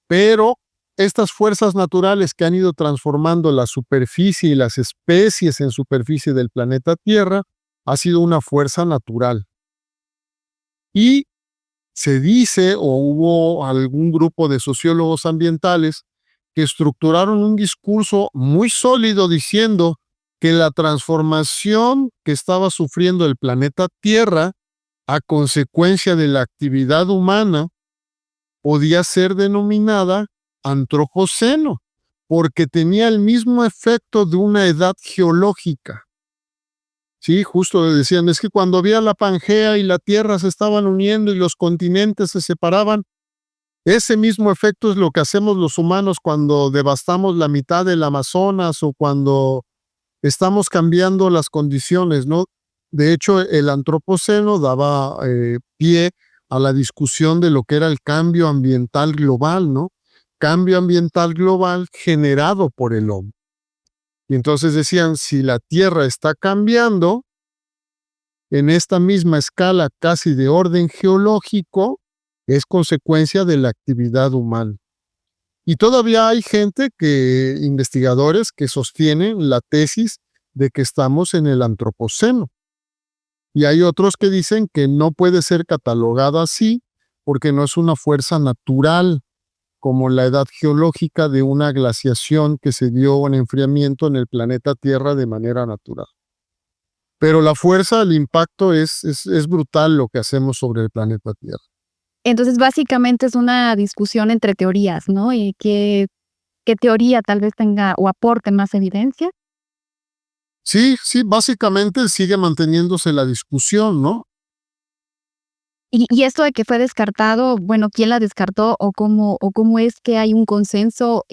pero estas fuerzas naturales que han ido transformando la superficie y las especies en superficie del planeta Tierra ha sido una fuerza natural. Y se dice, o hubo algún grupo de sociólogos ambientales que estructuraron un discurso muy sólido diciendo que la transformación que estaba sufriendo el planeta Tierra a consecuencia de la actividad humana podía ser denominada antropoceno, porque tenía el mismo efecto de una edad geológica. Sí, justo decían, es que cuando había la Pangea y la Tierra se estaban uniendo y los continentes se separaban, ese mismo efecto es lo que hacemos los humanos cuando devastamos la mitad del Amazonas o cuando estamos cambiando las condiciones, ¿no? De hecho, el antropoceno daba pie a la discusión de lo que era el cambio ambiental global, ¿no? Cambio ambiental global generado por el hombre. Y entonces decían, si la Tierra está cambiando en esta misma escala casi de orden geológico, es consecuencia de la actividad humana. Y todavía hay investigadores que sostienen la tesis de que estamos en el antropoceno. Y hay otros que dicen que no puede ser catalogada así porque no es una fuerza natural como la edad geológica de una glaciación que se dio en enfriamiento en el planeta Tierra de manera natural. Pero la fuerza, el impacto es brutal lo que hacemos sobre el planeta Tierra. Entonces, básicamente es una discusión entre teorías, ¿no? Y qué teoría tal vez tenga o aporte más evidencia. Sí, sí, básicamente sigue manteniéndose la discusión, ¿no? Y esto de que fue descartado, bueno, ¿quién la descartó o cómo es que hay un consenso,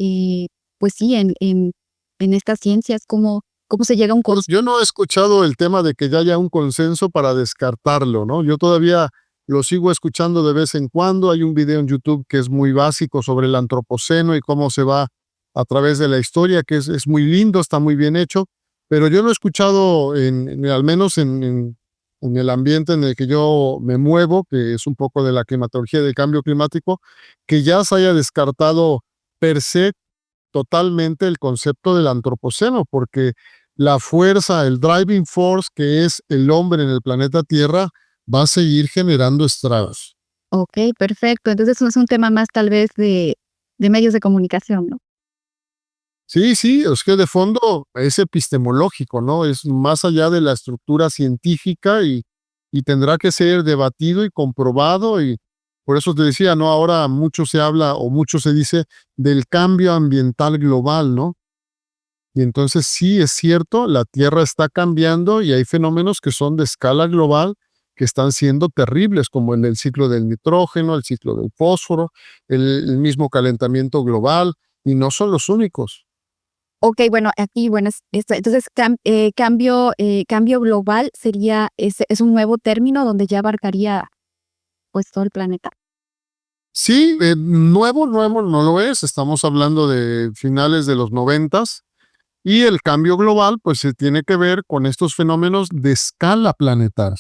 pues sí, en estas ciencias? ¿Cómo se llega a un Pues consenso? yo no he escuchado el tema de que ya haya un consenso para descartarlo, ¿no? Yo todavía lo sigo escuchando de vez en cuando. Hay un video en YouTube que es muy básico sobre el antropoceno y cómo se va a través de la historia, que es muy lindo, está muy bien hecho, pero yo no he escuchado, al menos en el ambiente en el que yo me muevo, que es un poco de la climatología del cambio climático, que ya se haya descartado per se totalmente el concepto del antropoceno, porque la fuerza, el driving force que es el hombre en el planeta Tierra, va a seguir generando estragos. Okey, perfecto. Entonces, no es un tema más tal vez de medios de comunicación, ¿no? Sí, sí, es que de fondo es epistemológico, ¿no? Es más allá de la estructura científica y tendrá que ser debatido y comprobado. Y por eso te decía, ¿no? Ahora mucho se habla o mucho se dice del cambio ambiental global, ¿no? Y entonces sí, es cierto, la Tierra está cambiando y hay fenómenos que son de escala global que están siendo terribles, como en el ciclo del nitrógeno, el ciclo del fósforo, el mismo calentamiento global, y no son los únicos. Okey, bueno, aquí, bueno, entonces, cambio global sería es un nuevo término donde ya abarcaría, pues, todo el planeta. Sí, nuevo, nuevo no lo es, estamos hablando de finales de los noventas, y el cambio global, pues se tiene que ver con estos fenómenos de escala planetaria.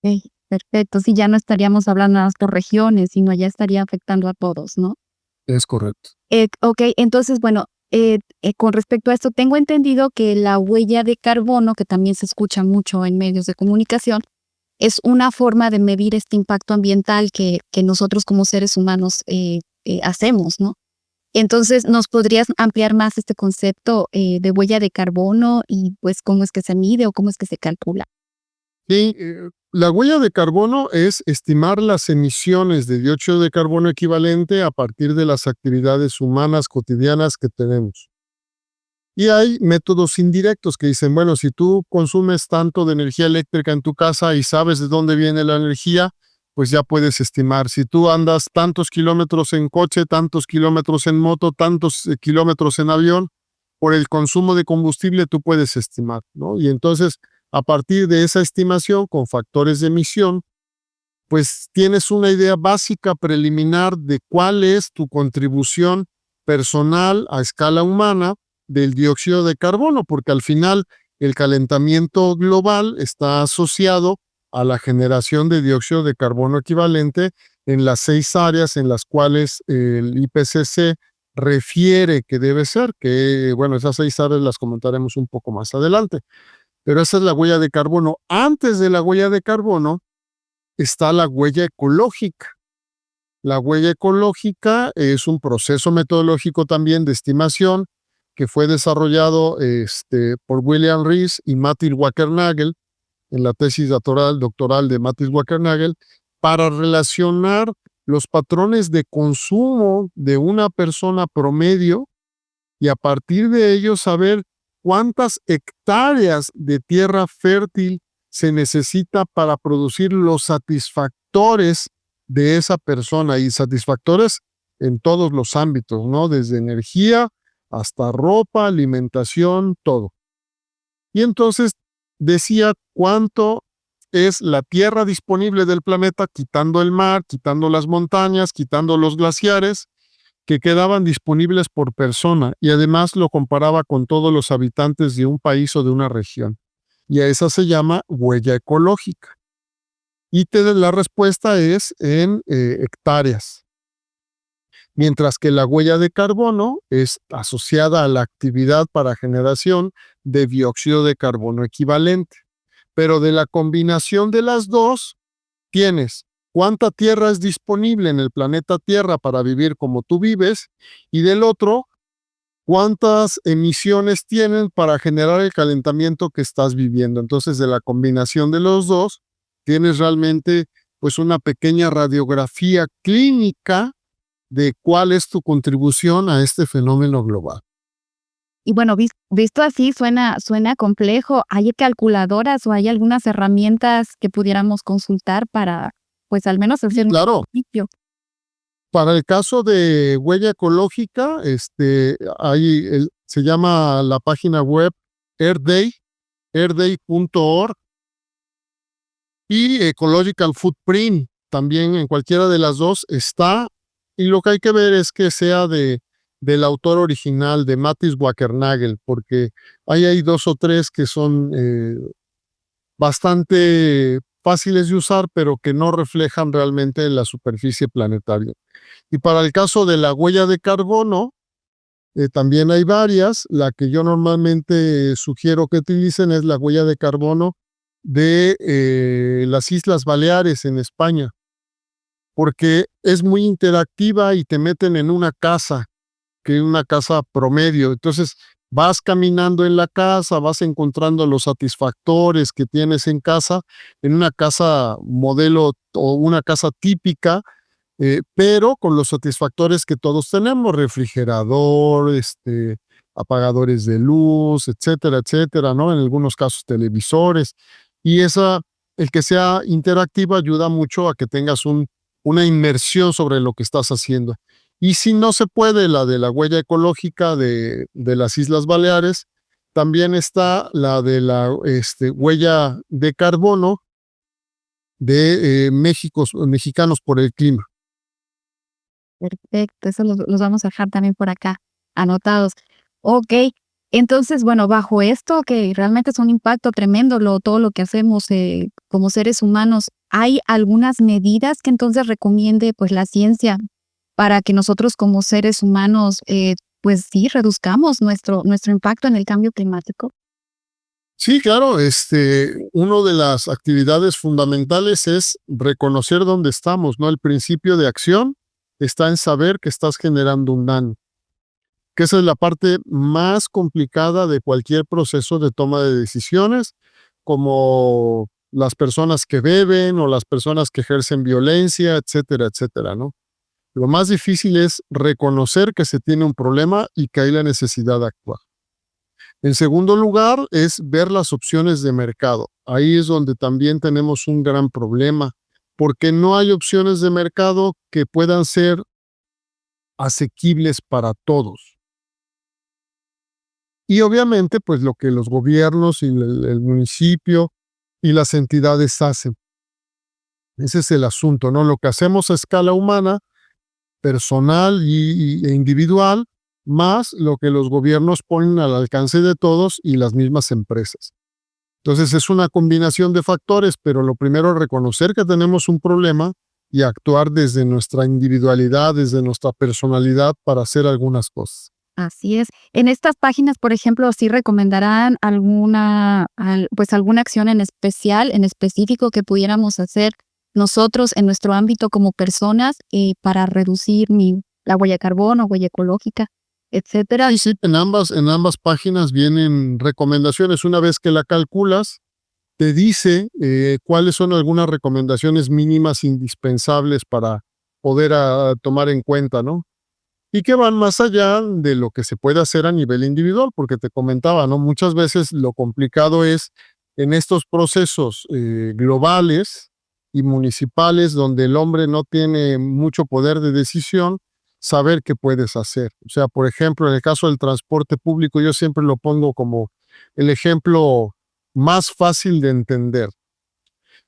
Okey, perfecto. Sí, ya no estaríamos hablando nada más por regiones, sino ya estaría afectando a todos, ¿no? Es correcto. Okey, entonces, bueno, con respecto a esto, tengo entendido que la huella de carbono, que también se escucha mucho en medios de comunicación, es una forma de medir este impacto ambiental que nosotros como seres humanos, hacemos, ¿no? Entonces, ¿nos podrías ampliar más este concepto, de huella de carbono y, pues, cómo es que se mide o cómo es que se calcula? Sí, la huella de carbono es estimar las emisiones de dióxido de carbono equivalente a partir de las actividades humanas cotidianas que tenemos. Y hay métodos indirectos que dicen, bueno, si tú consumes tanto de energía eléctrica en tu casa y sabes de dónde viene la energía, pues ya puedes estimar. Si tú andas tantos kilómetros en coche, tantos kilómetros en moto, tantos kilómetros en avión, por el consumo de combustible tú puedes estimar, ¿no? Y entonces, a partir de esa estimación con factores de emisión, pues tienes una idea básica preliminar de cuál es tu contribución personal a escala humana del dióxido de carbono, porque al final el calentamiento global está asociado a la generación de dióxido de carbono equivalente en las 6 áreas en las cuales el IPCC refiere que debe ser, que bueno, esas 6 áreas las comentaremos un poco más adelante, pero esa es la huella de carbono. Antes de la huella de carbono está la huella ecológica. La huella ecológica es un proceso metodológico también de estimación que fue desarrollado por William Rees y Matthew Wackernagel en la tesis doctoral de Matthew Wackernagel para relacionar los patrones de consumo de una persona promedio y a partir de ello saber cuántas hectáreas de tierra fértil se necesita para producir los satisfactores de esa persona y satisfactores en todos los ámbitos, ¿no? Desde energía hasta ropa, alimentación, todo. Y entonces decía cuánto es la tierra disponible del planeta, quitando el mar, quitando las montañas, quitando los glaciares, que quedaban disponibles por persona y además lo comparaba con todos los habitantes de un país o de una región. Y a esa se llama huella ecológica. Y la respuesta es en hectáreas, mientras que la huella de carbono es asociada a la actividad para generación de dióxido de carbono equivalente. Pero de la combinación de las dos, tienes cuánta tierra es disponible en el planeta Tierra para vivir como tú vives, y del otro, cuántas emisiones tienen para generar el calentamiento que estás viviendo. Entonces, de la combinación de los dos, tienes realmente pues una pequeña radiografía clínica de cuál es tu contribución a este fenómeno global. Y bueno, visto así suena complejo. ¿Hay calculadoras o hay algunas herramientas que pudiéramos consultar para, pues, al menos hacer un Claro, ejercicio? para el caso de huella ecológica, se llama la página web Earthday, earthday.org, y Ecological Footprint, también en cualquiera de las dos está, y lo que hay que ver es que sea del autor original, de Mattis Wackernagel, porque ahí hay 2 o 3 que son bastante fáciles de usar, pero que no reflejan realmente la superficie planetaria. Y para el caso de la huella de carbono, también hay varias. La que yo normalmente sugiero que utilicen es la huella de carbono de las Islas Baleares en España, porque es muy interactiva y te meten en una casa, que es una casa promedio. Entonces vas caminando en la casa, vas encontrando los satisfactores que tienes en casa, en una casa modelo o una casa típica, pero con los satisfactores que todos tenemos: refrigerador, apagadores de luz, etcétera, etcétera, ¿no? En algunos casos televisores. Y el que sea interactiva ayuda mucho a que tengas una inmersión sobre lo que estás haciendo. Y si no se puede la de la huella ecológica de las Islas Baleares, también está la de la huella de carbono de mexicanos por el clima. Perfecto, eso los vamos a dejar también por acá anotados. Okey, entonces, bueno, bajo esto, que realmente es un impacto tremendo todo lo que hacemos, como seres humanos, ¿hay algunas medidas que entonces recomiende, pues, la ciencia para que nosotros como seres humanos, pues sí, reduzcamos nuestro impacto en el cambio climático? Sí, claro, una de las actividades fundamentales es reconocer dónde estamos, ¿no? El principio de acción está en saber que estás generando un daño, que esa es la parte más complicada de cualquier proceso de toma de decisiones, como las personas que beben o las personas que ejercen violencia, etcétera, etcétera, ¿no? Lo más difícil es reconocer que se tiene un problema y que hay la necesidad de actuar. En segundo lugar, es ver las opciones de mercado. Ahí es donde también tenemos un gran problema, porque no hay opciones de mercado que puedan ser asequibles para todos. Y obviamente, pues lo que los gobiernos y el municipio y las entidades hacen. Ese es el asunto, ¿no? Lo que hacemos a escala humana, personal e individual, más lo que los gobiernos ponen al alcance de todos y las mismas empresas. Entonces es una combinación de factores, pero lo primero es reconocer que tenemos un problema y actuar desde nuestra individualidad, desde nuestra personalidad para hacer algunas cosas. Así es. En estas páginas, por ejemplo, ¿sí recomendarán pues alguna acción en especial, en específico que pudiéramos hacer nosotros en nuestro ámbito como personas para reducir la huella de carbono, huella ecológica, etcétera? Y sí, en ambas páginas vienen recomendaciones. Una vez que la calculas, te dice cuáles son algunas recomendaciones mínimas indispensables para poder tomar en cuenta, ¿no? Y que van más allá de lo que se puede hacer a nivel individual, porque te comentaba, ¿no? Muchas veces lo complicado es en estos procesos globales y municipales donde el hombre no tiene mucho poder de decisión, saber qué puedes hacer. O sea, por ejemplo, en el caso del transporte público, yo siempre lo pongo como el ejemplo más fácil de entender.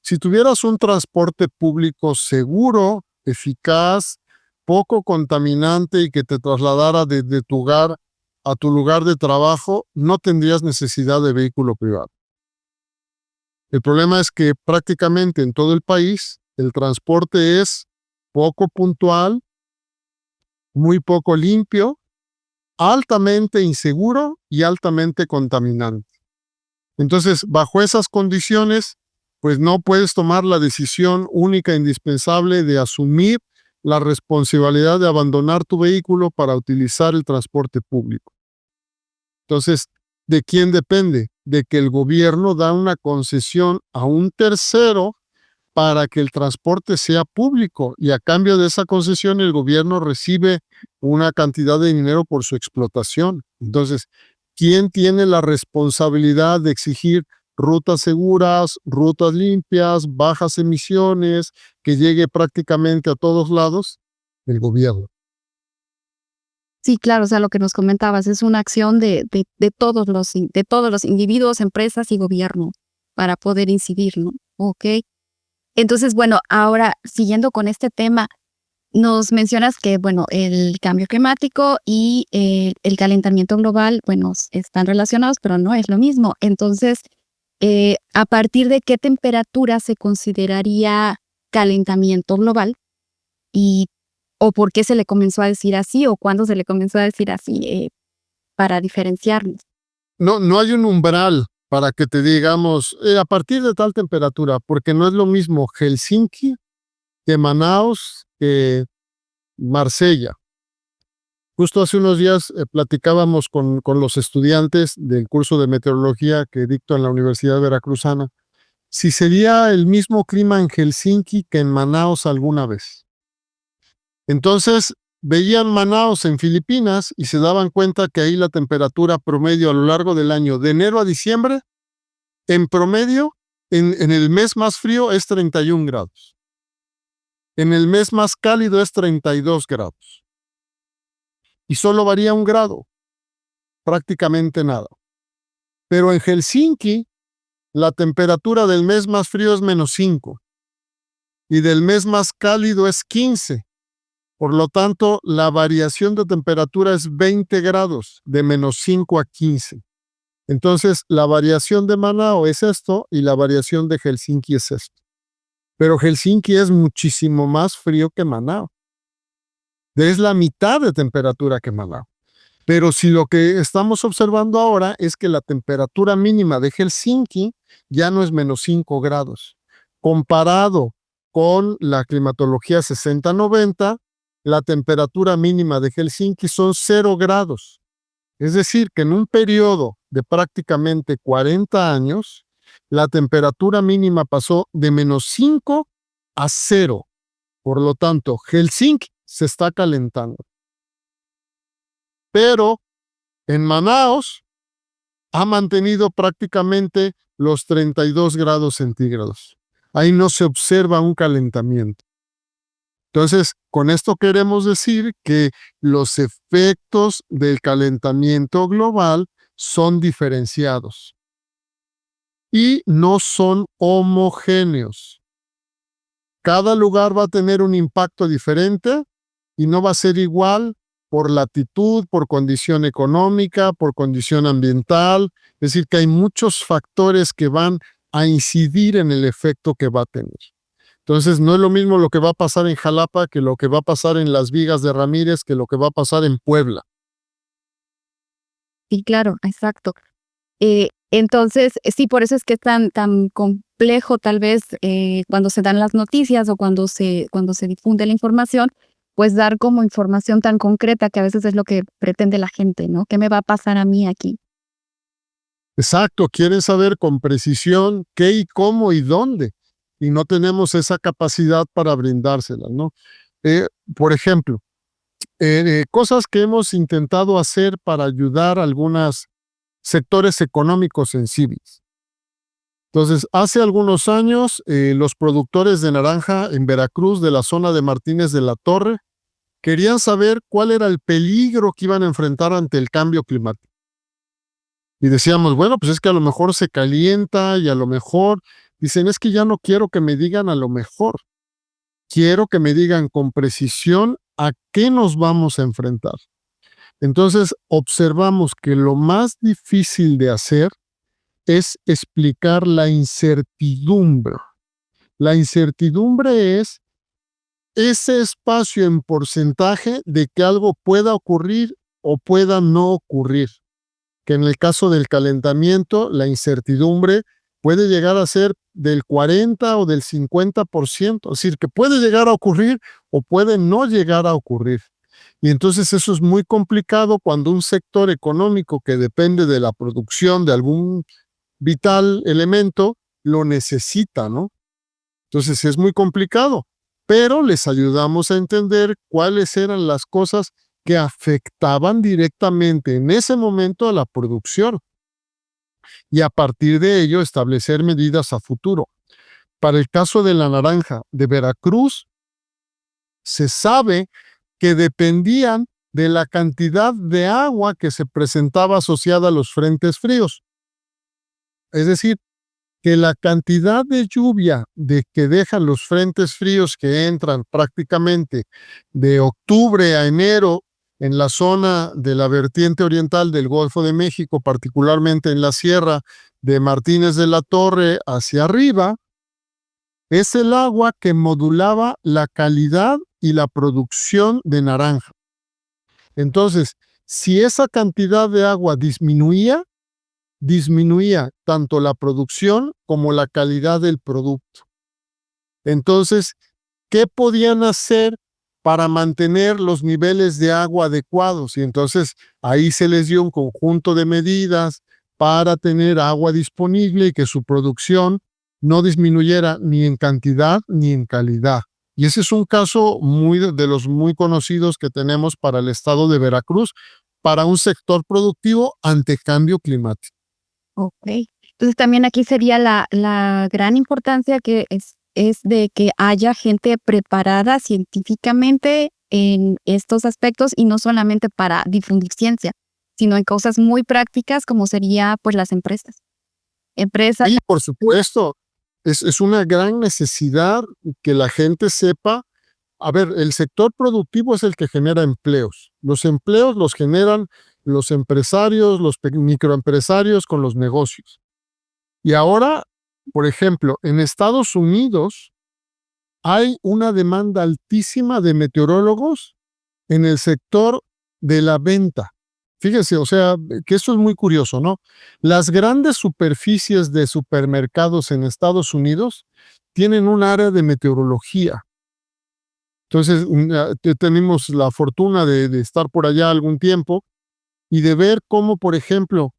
Si tuvieras un transporte público seguro, eficaz, poco contaminante y que te trasladara desde tu hogar a tu lugar de trabajo, no tendrías necesidad de vehículo privado. El problema es que prácticamente en todo el país el transporte es poco puntual, muy poco limpio, altamente inseguro y altamente contaminante. Entonces, bajo esas condiciones, pues no puedes tomar la decisión única e indispensable de asumir la responsabilidad de abandonar tu vehículo para utilizar el transporte público. Entonces, ¿de quién depende? De que el gobierno da una concesión a un tercero para que el transporte sea público y a cambio de esa concesión el gobierno recibe una cantidad de dinero por su explotación. Entonces, ¿quién tiene la responsabilidad de exigir rutas seguras, rutas limpias, bajas emisiones, que llegue prácticamente a todos lados? El gobierno. Sí, claro, o sea, lo que nos comentabas es una acción de todos los individuos, empresas y gobierno para poder incidir, ¿no? Okey. Entonces, bueno, ahora siguiendo con este tema, nos mencionas que, bueno, el cambio climático y el calentamiento global, bueno, están relacionados, pero no es lo mismo. Entonces, ¿a partir de qué temperatura se consideraría calentamiento global? Y, ¿o por qué se le comenzó a decir así, o cuándo se le comenzó a decir así, para diferenciarlos? No hay un umbral para que te digamos, a partir de tal temperatura, porque no es lo mismo Helsinki que Manaus, que Marsella. Justo hace unos días platicábamos con los estudiantes del curso de meteorología que dicto en la Universidad Veracruzana, si sería el mismo clima en Helsinki que en Manaus alguna vez. Entonces, veían Manaus en Filipinas y se daban cuenta que ahí la temperatura promedio a lo largo del año, de enero a diciembre, en promedio, en el mes más frío es 31 grados. En el mes más cálido es 32 grados. Y solo varía 1 grado, prácticamente nada. Pero en Helsinki, la temperatura del mes más frío es -5 y del mes más cálido es 15. Por lo tanto, la variación de temperatura es 20 grados, de -5 a 15. Entonces, la variación de Manao es esto y la variación de Helsinki es esto. Pero Helsinki es muchísimo más frío que Manao. Es la mitad de temperatura que Manao. Pero si lo que estamos observando ahora es que la temperatura mínima de Helsinki ya no es -5 grados. Comparado con la climatología 60-90, la temperatura mínima de Helsinki son 0 grados. Es decir, que en un periodo de prácticamente 40 años, la temperatura mínima pasó de -5 a 0. Por lo tanto, Helsinki se está calentando. Pero en Manaos ha mantenido prácticamente los 32 grados centígrados. Ahí no se observa un calentamiento. Entonces, con esto queremos decir que los efectos del calentamiento global son diferenciados y no son homogéneos. Cada lugar va a tener un impacto diferente y no va a ser igual por latitud, por condición económica, por condición ambiental. Es decir, que hay muchos factores que van a incidir en el efecto que va a tener. Entonces, no es lo mismo lo que va a pasar en Jalapa que lo que va a pasar en Las Vigas de Ramírez, que lo que va a pasar en Puebla. Sí, claro, exacto. Entonces, sí, por eso es que es tan complejo, tal vez, cuando se dan las noticias o cuando se difunde la información, pues dar como información tan concreta, que a veces es lo que pretende la gente, ¿no? ¿Qué me va a pasar a mí aquí? Exacto, quieren saber con precisión qué y cómo y dónde, y no tenemos esa capacidad para brindárselas, ¿no? Por ejemplo, cosas que hemos intentado hacer para ayudar a algunos sectores económicos sensibles. Entonces, hace algunos años, los productores de naranja en Veracruz, de la zona de Martínez de la Torre, querían saber cuál era el peligro que iban a enfrentar ante el cambio climático. Y decíamos, bueno, pues es que a lo mejor se calienta y a lo mejor, dicen, es que ya no quiero que me digan a lo mejor, quiero que me digan con precisión a qué nos vamos a enfrentar. Entonces, observamos que lo más difícil de hacer es explicar la incertidumbre. La incertidumbre es ese espacio en porcentaje de que algo pueda ocurrir o pueda no ocurrir. Que en el caso del calentamiento, la incertidumbre puede llegar a ser del 40 o del 50%, es decir, que puede llegar a ocurrir o puede no llegar a ocurrir. Y entonces eso es muy complicado cuando un sector económico que depende de la producción de algún vital elemento lo necesita, ¿no? Entonces es muy complicado, pero les ayudamos a entender cuáles eran las cosas que afectaban directamente en ese momento a la producción y a partir de ello establecer medidas a futuro. Para el caso de la naranja de Veracruz, se sabe que dependían de la cantidad de agua que se presentaba asociada a los frentes fríos. Es decir, que la cantidad de lluvia que dejan los frentes fríos que entran prácticamente de octubre a enero en la zona de la vertiente oriental del Golfo de México, particularmente en la sierra de Martínez de la Torre hacia arriba, es el agua que modulaba la calidad y la producción de naranja. Entonces, si esa cantidad de agua disminuía tanto la producción como la calidad del producto. Entonces, ¿qué podían hacer para mantener los niveles de agua adecuados? Y entonces ahí se les dio un conjunto de medidas para tener agua disponible y que su producción no disminuyera ni en cantidad ni en calidad. Y ese es un caso de los muy conocidos que tenemos para el estado de Veracruz, para un sector productivo ante cambio climático. Ok. Entonces también aquí sería la gran importancia que es de que haya gente preparada científicamente en estos aspectos y no solamente para difundir ciencia, sino en cosas muy prácticas como sería pues las empresas. Sí, por supuesto. Es una gran necesidad que la gente sepa. A ver, el sector productivo es el que genera empleos. Los empleos los generan los empresarios, los microempresarios con los negocios. Y ahora, por ejemplo, en Estados Unidos hay una demanda altísima de meteorólogos en el sector de la venta. Fíjese, o sea, que eso es muy curioso, ¿no? Las grandes superficies de supermercados en Estados Unidos tienen un área de meteorología. Entonces, tenemos la fortuna de estar por allá algún tiempo y de ver cómo, por ejemplo,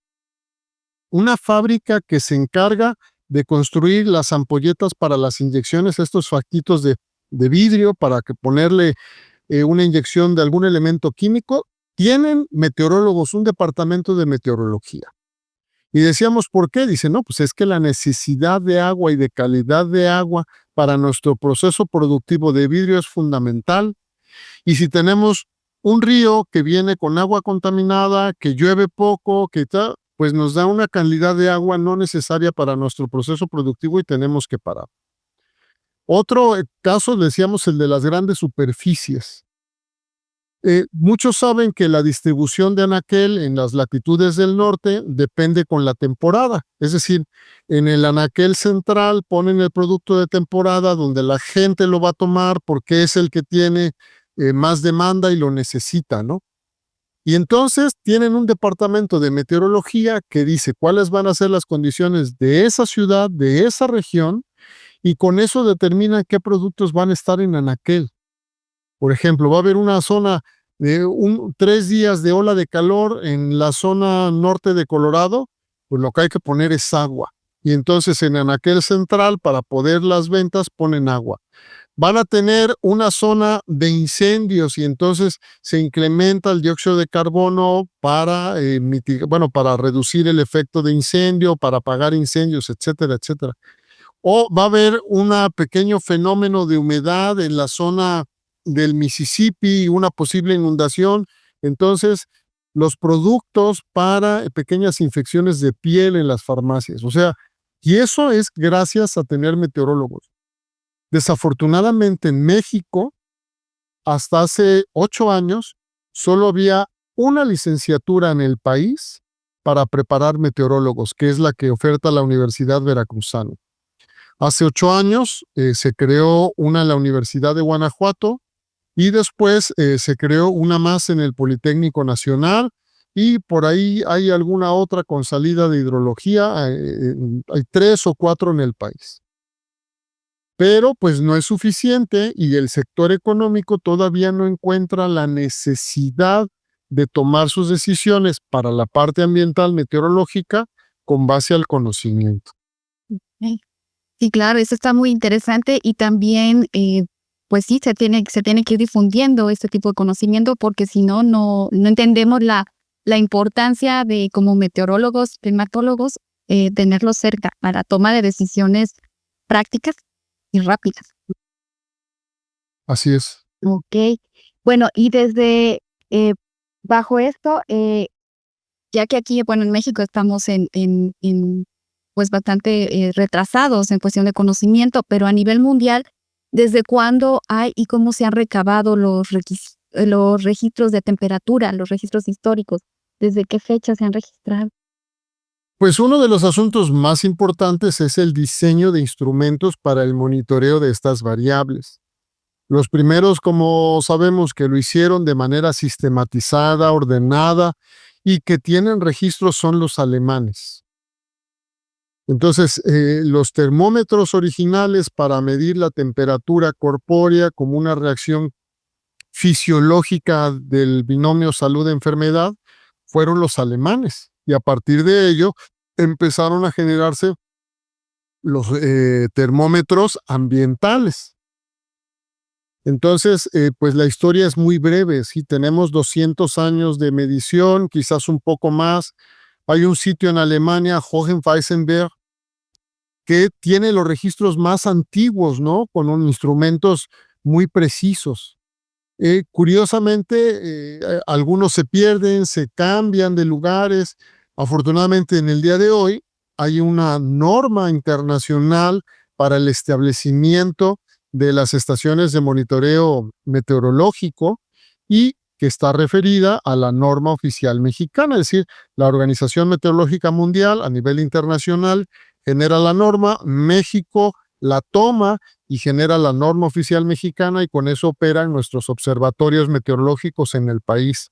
una fábrica que se encarga de construir las ampolletas para las inyecciones, estos faquitos de vidrio para ponerle una inyección de algún elemento químico, tienen meteorólogos, un departamento de meteorología. Y decíamos, ¿por qué? Dice, no, pues es que la necesidad de agua y de calidad de agua para nuestro proceso productivo de vidrio es fundamental. Y si tenemos un río que viene con agua contaminada, que llueve poco, que tal, pues nos da una calidad de agua no necesaria para nuestro proceso productivo y tenemos que parar. Otro caso, decíamos, el de las grandes superficies. Muchos saben que la distribución de anaquel en las latitudes del norte depende con la temporada. Es decir, en el anaquel central ponen el producto de temporada donde la gente lo va a tomar porque es el que tiene más demanda y lo necesita, ¿no? Y entonces tienen un departamento de meteorología que dice cuáles van a ser las condiciones de esa ciudad, de esa región, y con eso determinan qué productos van a estar en anaquel. Por ejemplo, va a haber una zona de 3 días de ola de calor en la zona norte de Colorado, pues lo que hay que poner es agua. Y entonces en anaquel central, para poder las ventas, ponen agua. Van a tener una zona de incendios y entonces se incrementa el dióxido de carbono para para reducir el efecto de incendio, para apagar incendios, etcétera, etcétera. O va a haber un pequeño fenómeno de humedad en la zona del Mississippi, una posible inundación. Entonces, los productos para pequeñas infecciones de piel en las farmacias. O sea, y eso es gracias a tener meteorólogos. Desafortunadamente en México, hasta hace 8 años, solo había una licenciatura en el país para preparar meteorólogos, que es la que oferta la Universidad Veracruzana. Hace 8 años se creó una en la Universidad de Guanajuato y después se creó una más en el Politécnico Nacional y por ahí hay alguna otra con salida de hidrología, hay 3 o 4 en el país. Pero pues no es suficiente y el sector económico todavía no encuentra la necesidad de tomar sus decisiones para la parte ambiental meteorológica con base al conocimiento. Sí, Sí, claro, eso está muy interesante y también, pues sí, se tiene que ir difundiendo este tipo de conocimiento porque si no, no entendemos la importancia de como meteorólogos, climatólogos, tenerlos cerca para toma de decisiones prácticas y rápidas. Así es. Okey. Bueno, y desde, bajo esto, ya que aquí, bueno, en México estamos pues, bastante, retrasados en cuestión de conocimiento, pero a nivel mundial, ¿desde cuándo hay y cómo se han recabado los registros de temperatura, los registros históricos? ¿Desde qué fecha se han registrado? Pues uno de los asuntos más importantes es el diseño de instrumentos para el monitoreo de estas variables. Los primeros, como sabemos, que lo hicieron de manera sistematizada, ordenada y que tienen registros son los alemanes. Entonces, los termómetros originales para medir la temperatura corpórea como una reacción fisiológica del binomio salud-enfermedad fueron los alemanes. Y a partir de ello empezaron a generarse los termómetros ambientales. Entonces, pues la historia es muy breve, sí, tenemos 200 años de medición, quizás un poco más. Hay un sitio en Alemania, Hohenweisenberg, que tiene los registros más antiguos, ¿no? Con instrumentos muy precisos. Curiosamente, algunos se pierden, se cambian de lugares. Afortunadamente, en el día de hoy hay una norma internacional para el establecimiento de las estaciones de monitoreo meteorológico y que está referida a la norma oficial mexicana, es decir, la Organización Meteorológica Mundial a nivel internacional genera la norma, México la toma y genera la norma oficial mexicana y con eso operan nuestros observatorios meteorológicos en el país.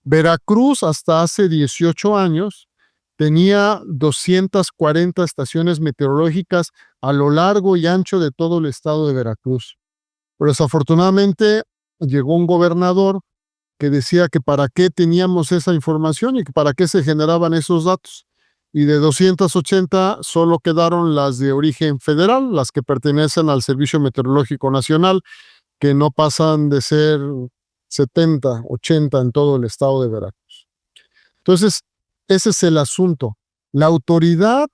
Veracruz hasta hace 18 años tenía 240 estaciones meteorológicas a lo largo y ancho de todo el estado de Veracruz. Pero desafortunadamente llegó un gobernador que decía que para qué teníamos esa información y que para qué se generaban esos datos. Y de 280 solo quedaron las de origen federal, las que pertenecen al Servicio Meteorológico Nacional, que no pasan de ser 70, 80 en todo el estado de Veracruz. Entonces, ese es el asunto. La autoridad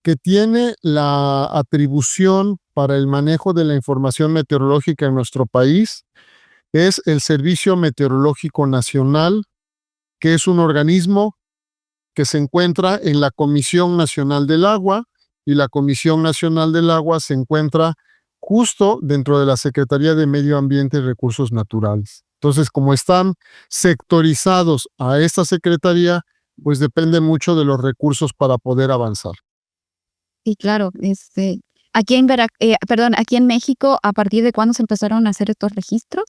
que tiene la atribución para el manejo de la información meteorológica en nuestro país es el Servicio Meteorológico Nacional, que es un organismo que se encuentra en la Comisión Nacional del Agua, y la Comisión Nacional del Agua se encuentra justo dentro de la Secretaría de Medio Ambiente y Recursos Naturales. Entonces, como están sectorizados a esta secretaría, pues depende mucho de los recursos para poder avanzar. Sí, claro, aquí en México, ¿a partir de cuándo se empezaron a hacer estos registros?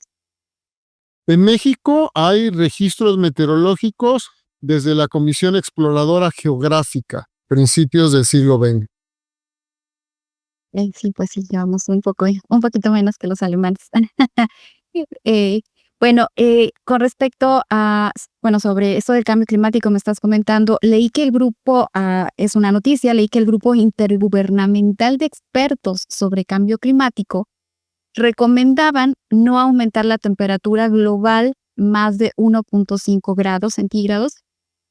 En México hay registros meteorológicos desde la Comisión Exploradora Geográfica, principios del siglo XX. Sí, pues sí, llevamos un poquito menos que los alemanes. Eh, bueno, con respecto a, bueno, sobre esto del cambio climático me estás comentando, leí que es una noticia, leí que el grupo intergubernamental de expertos sobre cambio climático recomendaban no aumentar la temperatura global más de 1.5 grados centígrados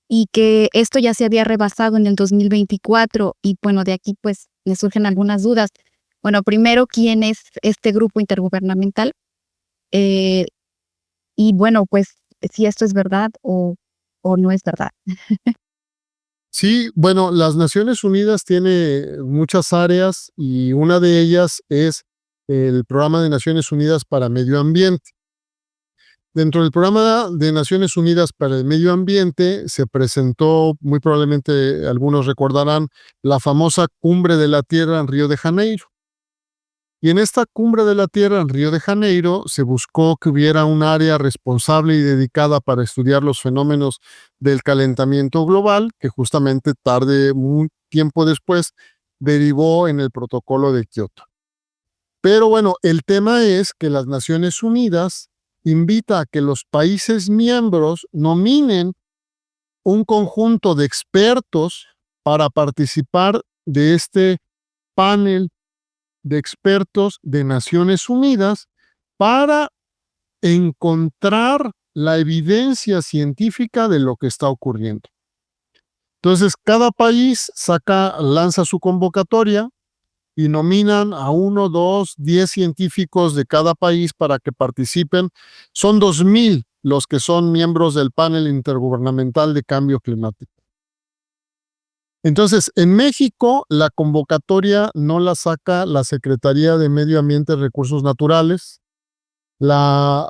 y que esto ya se había rebasado en el 2024 y bueno, de aquí pues me surgen algunas dudas. Bueno, primero, ¿quién es este grupo intergubernamental? Eh, y bueno, pues si esto es verdad o no es verdad. Sí, bueno, las Naciones Unidas tiene muchas áreas y una de ellas es el Programa de Naciones Unidas para Medio Ambiente. Dentro del Programa de Naciones Unidas para el Medio Ambiente se presentó, muy probablemente algunos recordarán, la famosa Cumbre de la Tierra en Río de Janeiro. Y en esta Cumbre de la Tierra en Río de Janeiro se buscó que hubiera un área responsable y dedicada para estudiar los fenómenos del calentamiento global, que justamente tarde, un tiempo después, derivó en el Protocolo de Kioto. Pero bueno, el tema es que las Naciones Unidas invita a que los países miembros nominen un conjunto de expertos para participar de este panel de expertos de Naciones Unidas para encontrar la evidencia científica de lo que está ocurriendo. Entonces, cada país lanza su convocatoria y nominan a 1, 2, 10 científicos de cada país para que participen. Son 2,000 los que son miembros del panel intergubernamental de cambio climático. Entonces, en México, la convocatoria no la saca la Secretaría de Medio Ambiente y Recursos Naturales. La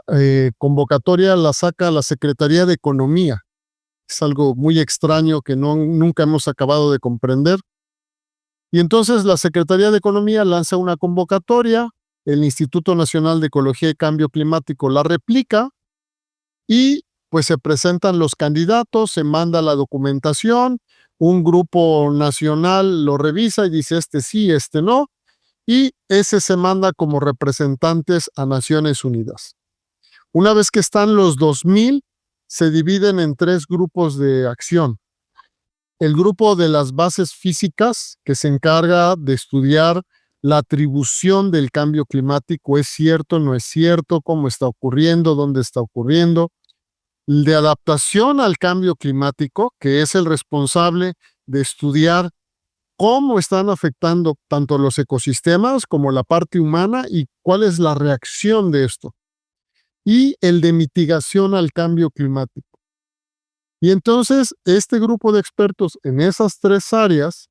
convocatoria la saca la Secretaría de Economía. Es algo muy extraño que nunca hemos acabado de comprender. Y entonces la Secretaría de Economía lanza una convocatoria, el Instituto Nacional de Ecología y Cambio Climático la replica y pues se presentan los candidatos, se manda la documentación, un grupo nacional lo revisa y dice este sí, este no, y ese se manda como representantes a Naciones Unidas. Una vez que están los 2,000, se dividen en 3 grupos de acción. El grupo de las bases físicas, que se encarga de estudiar la atribución del cambio climático, ¿es cierto, no es cierto? ¿Cómo está ocurriendo? ¿Dónde está ocurriendo? El de adaptación al cambio climático, que es el responsable de estudiar cómo están afectando tanto los ecosistemas como la parte humana y cuál es la reacción de esto. Y el de mitigación al cambio climático. Y entonces, este grupo de expertos en esas 3 áreas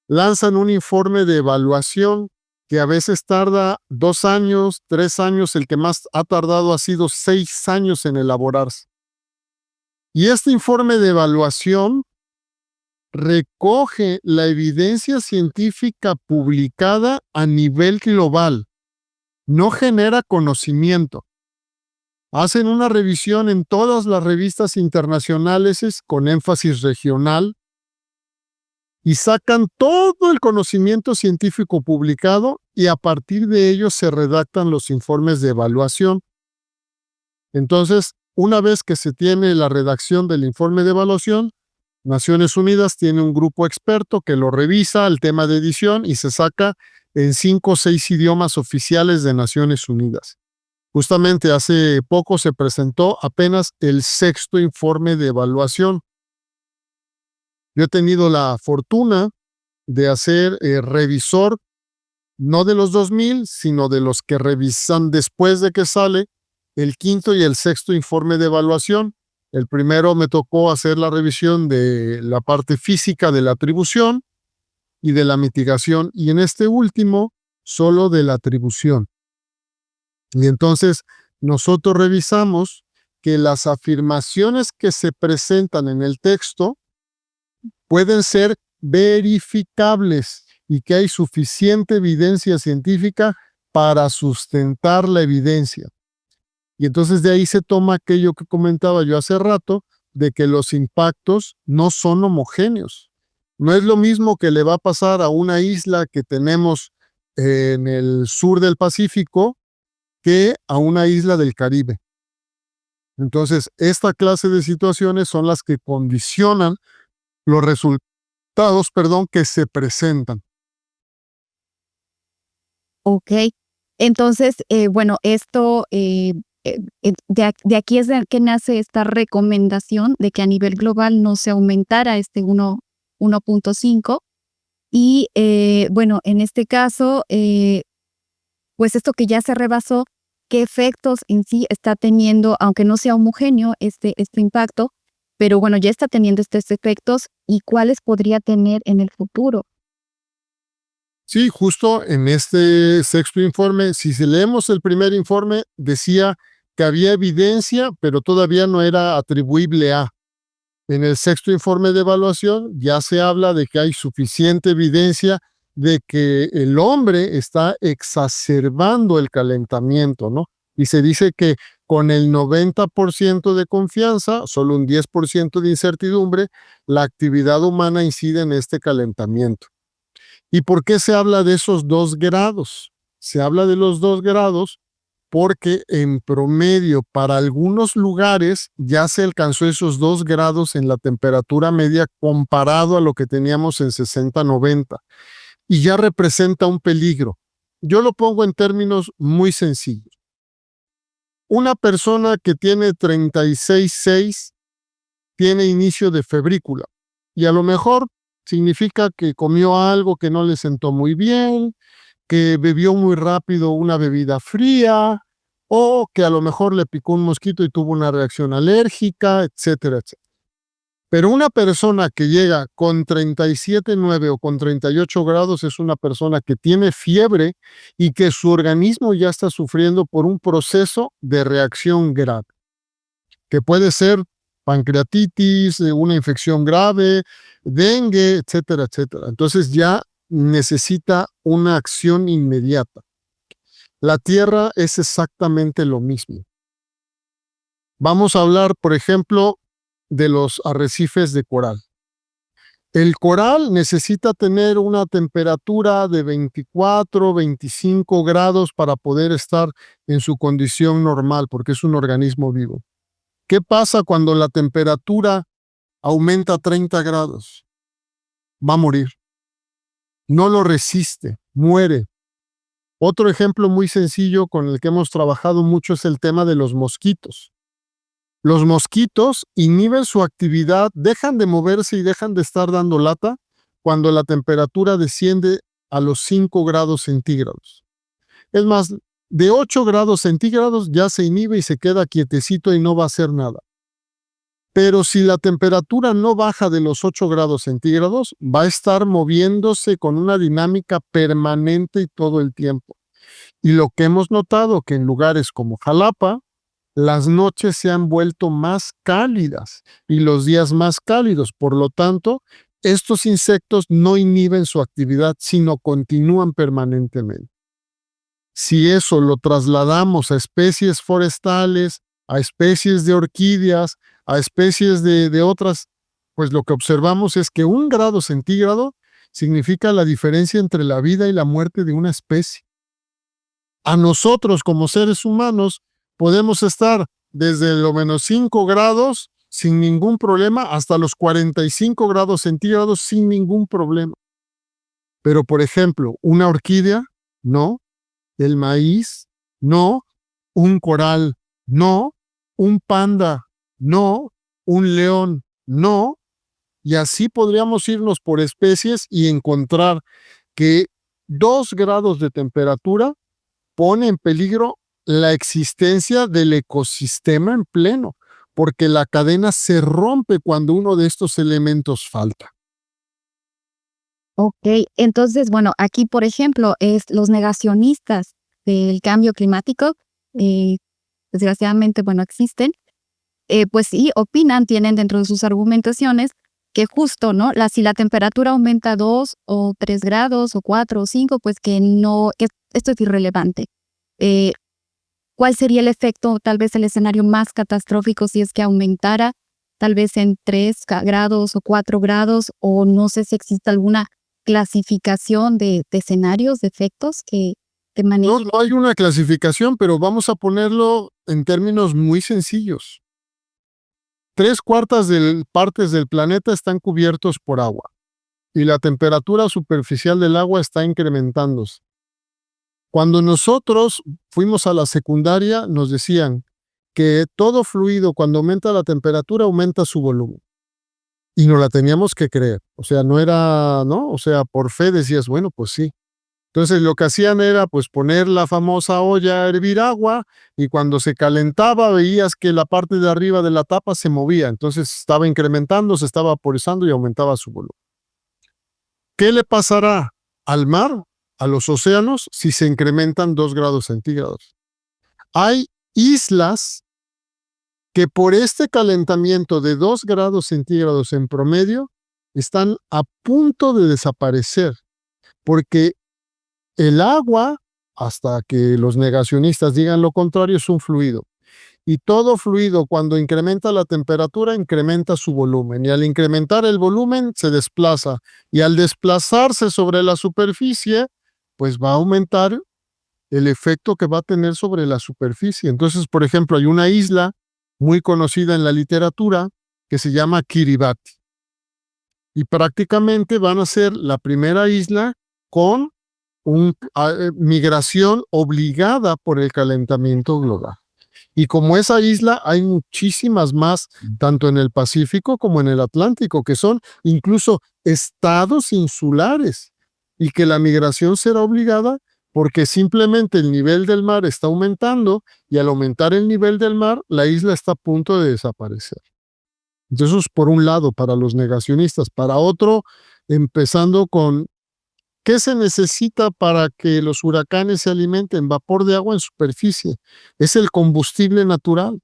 lanzan un informe de evaluación que a veces tarda 2 años, 3 años, el que más ha tardado ha sido 6 años en elaborarse. Y este informe de evaluación recoge la evidencia científica publicada a nivel global. No genera conocimiento. Hacen una revisión en todas las revistas internacionales con énfasis regional y sacan todo el conocimiento científico publicado y a partir de ello se redactan los informes de evaluación. Entonces, una vez que se tiene la redacción del informe de evaluación, Naciones Unidas tiene un grupo experto que lo revisa el tema de edición y se saca en 5 o 6 idiomas oficiales de Naciones Unidas. Justamente hace poco se presentó apenas el 6º informe de evaluación. Yo he tenido la fortuna de ser revisor, no de los 2,000, sino de los que revisan después de que sale el 5º y el 6º informe de evaluación. El primero me tocó hacer la revisión de la parte física de la atribución y de la mitigación, y en este último, solo de la atribución. Y entonces nosotros revisamos que las afirmaciones que se presentan en el texto pueden ser verificables y que hay suficiente evidencia científica para sustentar la evidencia. Y entonces de ahí se toma aquello que comentaba yo hace rato, de que los impactos no son homogéneos. No es lo mismo que le va a pasar a una isla que tenemos en el sur del Pacífico que a una isla del Caribe. Entonces, esta clase de situaciones son las que condicionan los resultados, que se presentan. Ok. Entonces, bueno, esto, de aquí es de que nace esta recomendación de que a nivel global no se aumentara este 1.5. Y bueno, en este caso, pues esto que ya se rebasó, ¿qué efectos en sí está teniendo, aunque no sea homogéneo este impacto? Pero bueno, ya está teniendo estos efectos y cuáles podría tener en el futuro. Sí, justo en este 6º informe, si leemos el primer informe, decía que había evidencia, pero todavía no era atribuible a. En el 6º informe de evaluación ya se habla de que hay suficiente evidencia de que el hombre está exacerbando el calentamiento, ¿no? Y se dice que con el 90% de confianza, solo un 10% de incertidumbre, la actividad humana incide en este calentamiento. ¿Y por qué se habla de esos 2 grados? Se habla de los 2 grados porque en promedio para algunos lugares ya se alcanzó esos 2 grados en la temperatura media comparado a lo que teníamos en 60-90. y ya representa un peligro. Yo lo pongo en términos muy sencillos. Una persona que tiene 36,6 tiene inicio de febrícula y a lo mejor significa que comió algo que no le sentó muy bien, que bebió muy rápido una bebida fría o que a lo mejor le picó un mosquito y tuvo una reacción alérgica, etcétera, etcétera. Pero una persona que llega con 37,9 o con 38 grados es una persona que tiene fiebre y que su organismo ya está sufriendo por un proceso de reacción grave, que puede ser pancreatitis, una infección grave, dengue, etcétera, etcétera. Entonces ya necesita una acción inmediata. La Tierra es exactamente lo mismo. Vamos a hablar, por ejemplo, de los arrecifes de coral. El coral necesita tener una temperatura de 24, 25 grados para poder estar en su condición normal, porque es un organismo vivo. ¿Qué pasa cuando la temperatura aumenta a 30 grados? Va a morir. No lo resiste, muere. Otro ejemplo muy sencillo con el que hemos trabajado mucho es el tema de los mosquitos. Los mosquitos inhiben su actividad, dejan de moverse y dejan de estar dando lata cuando la temperatura desciende a los 5 grados centígrados. Es más, de 8 grados centígrados ya se inhibe y se queda quietecito y no va a hacer nada. Pero si la temperatura no baja de los 8 grados centígrados, va a estar moviéndose con una dinámica permanente y todo el tiempo. Y lo que hemos notado que en lugares como Jalapa, las noches se han vuelto más cálidas y los días más cálidos. Por lo tanto, estos insectos no inhiben su actividad, sino continúan permanentemente. Si eso lo trasladamos a especies forestales, a especies de orquídeas, a especies de otras, pues lo que observamos es que 1 grado centígrado significa la diferencia entre la vida y la muerte de una especie. A nosotros como seres humanos podemos estar desde lo menos 5 grados sin ningún problema hasta los 45 grados centígrados sin ningún problema. Pero, por ejemplo, una orquídea, no. El maíz, no. Un coral, no. Un panda, no. Un león, no. Y así podríamos irnos por especies y encontrar que 2 grados de temperatura pone en peligro la existencia del ecosistema en pleno, porque la cadena se rompe cuando uno de estos elementos falta. Ok, entonces, bueno, aquí, por ejemplo, los negacionistas del cambio climático, desgraciadamente, bueno, existen, pues sí, opinan, tienen dentro de sus argumentaciones que justo, ¿no? Si la temperatura aumenta 2 o 3 grados o 4 o 5, pues que esto es irrelevante. ¿Cuál sería el efecto, tal vez el escenario más catastrófico si es que aumentara, tal vez en 3 grados o 4 grados, o no sé si existe alguna clasificación de escenarios, de efectos que te manejen? No hay una clasificación, pero vamos a ponerlo en términos muy sencillos. 3/4 partes del planeta están cubiertos por agua y la temperatura superficial del agua está incrementándose. Cuando nosotros fuimos a la secundaria, nos decían que todo fluido, cuando aumenta la temperatura, aumenta su volumen. Y nos la teníamos que creer. O sea, no era, ¿no? O sea, por fe decías, bueno, pues sí. Entonces lo que hacían era pues poner la famosa olla a hervir agua y cuando se calentaba veías que la parte de arriba de la tapa se movía. Entonces estaba incrementando, se estaba vaporizando y aumentaba su volumen. ¿Qué le pasará al mar, a los océanos, si se incrementan 2 grados centígrados? Hay islas que por este calentamiento de 2 grados centígrados en promedio están a punto de desaparecer, porque el agua, hasta que los negacionistas digan lo contrario, es un fluido. Y todo fluido, cuando incrementa la temperatura, incrementa su volumen. Y al incrementar el volumen, se desplaza. Y al desplazarse sobre la superficie, pues va a aumentar el efecto que va a tener sobre la superficie. Entonces, por ejemplo, hay una isla muy conocida en la literatura que se llama Kiribati. Y prácticamente van a ser la primera isla con una migración obligada por el calentamiento global. Y como esa isla, hay muchísimas más, tanto en el Pacífico como en el Atlántico, que son incluso estados insulares, y que la migración será obligada porque simplemente el nivel del mar está aumentando, y al aumentar el nivel del mar, la isla está a punto de desaparecer. Entonces, eso es por un lado para los negacionistas. Para otro, empezando con ¿qué se necesita para que los huracanes se alimenten? Vapor de agua en superficie. Es el combustible natural.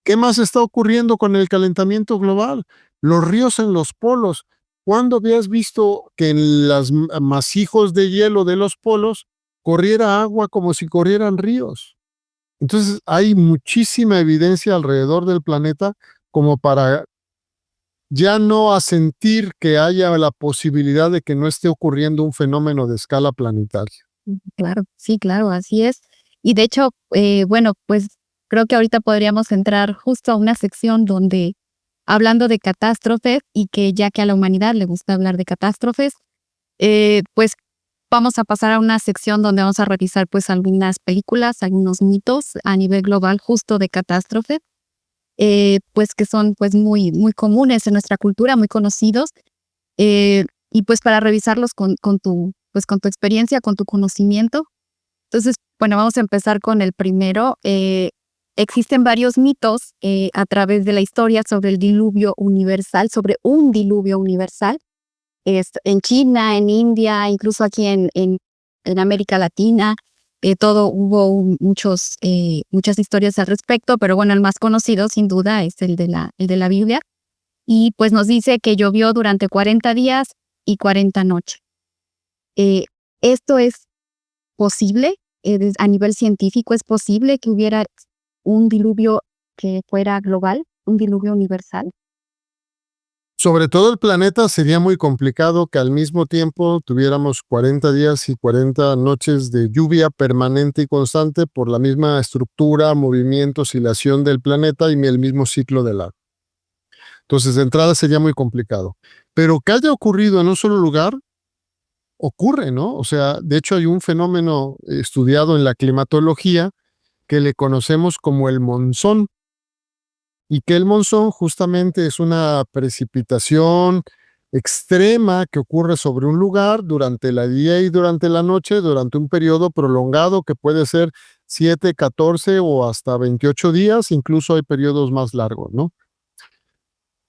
¿Qué más está ocurriendo con el calentamiento global? Los ríos en los polos. ¿Cuándo habías visto que en los masijos de hielo de los polos corriera agua como si corrieran ríos? Entonces, hay muchísima evidencia alrededor del planeta como para ya no asentir que haya la posibilidad de que no esté ocurriendo un fenómeno de escala planetaria. Claro, sí, claro, así es. Y de hecho, bueno, pues creo que ahorita podríamos entrar justo a una sección donde, hablando de catástrofes, y que ya que a la humanidad le gusta hablar de catástrofes, pues vamos a pasar a una sección donde vamos a revisar pues algunas películas, algunos mitos a nivel global justo de catástrofes, pues que son pues muy, muy comunes en nuestra cultura, muy conocidos, y pues para revisarlos con tu experiencia, con tu conocimiento. Entonces, bueno, vamos a empezar con el primero. Existen varios mitos a través de la historia sobre el diluvio universal, sobre un diluvio universal. En China, en India, incluso aquí en América Latina, hubo muchas historias al respecto, pero bueno, el más conocido sin duda es el de la Biblia. Y pues nos dice que llovió durante 40 días y 40 noches. ¿Esto es posible? A nivel científico, ¿es posible que hubiera un diluvio que fuera global, un diluvio universal? Sobre todo el planeta sería muy complicado que al mismo tiempo tuviéramos 40 días y 40 noches de lluvia permanente y constante por la misma estructura, movimiento, oscilación del planeta y el mismo ciclo del agua. Entonces, de entrada sería muy complicado. Pero que haya ocurrido en un solo lugar, ocurre, ¿no? O sea, de hecho hay un fenómeno estudiado en la climatología que le conocemos como el monzón, y que el monzón justamente es una precipitación extrema que ocurre sobre un lugar durante el día y durante la noche, durante un periodo prolongado que puede ser 7, 14 o hasta 28 días, incluso hay periodos más largos, ¿no?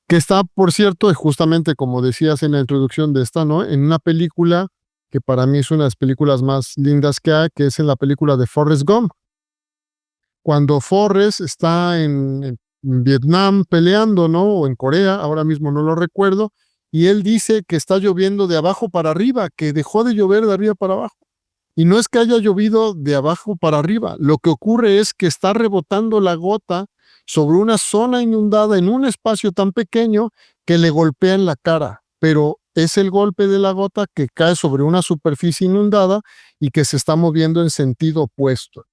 Que está, por cierto, justamente como decías en la introducción de esta, ¿no? En una película que para mí es una de las películas más lindas que hay, que es en la película de Forrest Gump. Cuando Forrest está en Vietnam peleando, ¿no? O en Corea, ahora mismo no lo recuerdo, y él dice que está lloviendo de abajo para arriba, que dejó de llover de arriba para abajo. Y no es que haya llovido de abajo para arriba, lo que ocurre es que está rebotando la gota sobre una zona inundada en un espacio tan pequeño que le golpea en la cara, pero es el golpe de la gota que cae sobre una superficie inundada y que se está moviendo en sentido opuesto.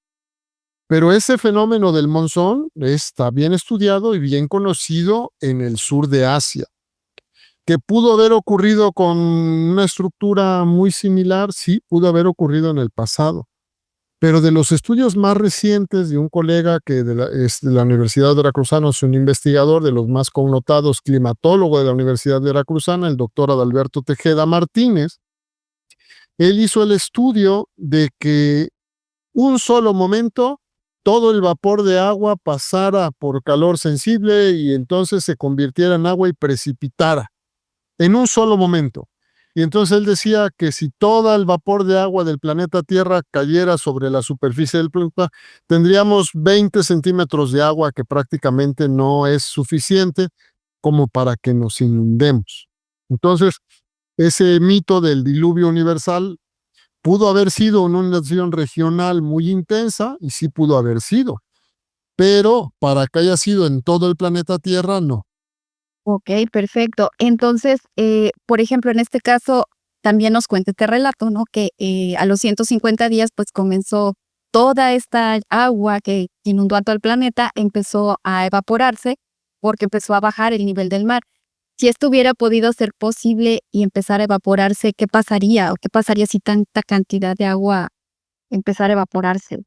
Pero ese fenómeno del monzón está bien estudiado y bien conocido en el sur de Asia. ¿Que pudo haber ocurrido con una estructura muy similar? Sí, pudo haber ocurrido en el pasado. Pero de los estudios más recientes de un colega que es de la Universidad Veracruzana, es un investigador de los más connotados, climatólogo de la Universidad Veracruzana, el doctor Adalberto Tejeda Martínez, él hizo el estudio de que un solo momento todo el vapor de agua pasara por calor sensible y entonces se convirtiera en agua y precipitara en un solo momento. Y entonces él decía que si todo el vapor de agua del planeta Tierra cayera sobre la superficie del planeta, tendríamos 20 centímetros de agua, que prácticamente no es suficiente como para que nos inundemos. Entonces, ese mito del diluvio universal pudo haber sido una inundación regional muy intensa, y sí pudo haber sido, pero para que haya sido en todo el planeta Tierra, no. Ok, perfecto. Entonces, por ejemplo, en este caso, también nos cuenta este relato, ¿no? Que a los 150 días, pues comenzó toda esta agua que inundó a todo el planeta, empezó a evaporarse porque empezó a bajar el nivel del mar. Si esto hubiera podido ser posible y empezar a evaporarse, ¿qué pasaría? ¿O qué pasaría si tanta cantidad de agua empezara a evaporarse?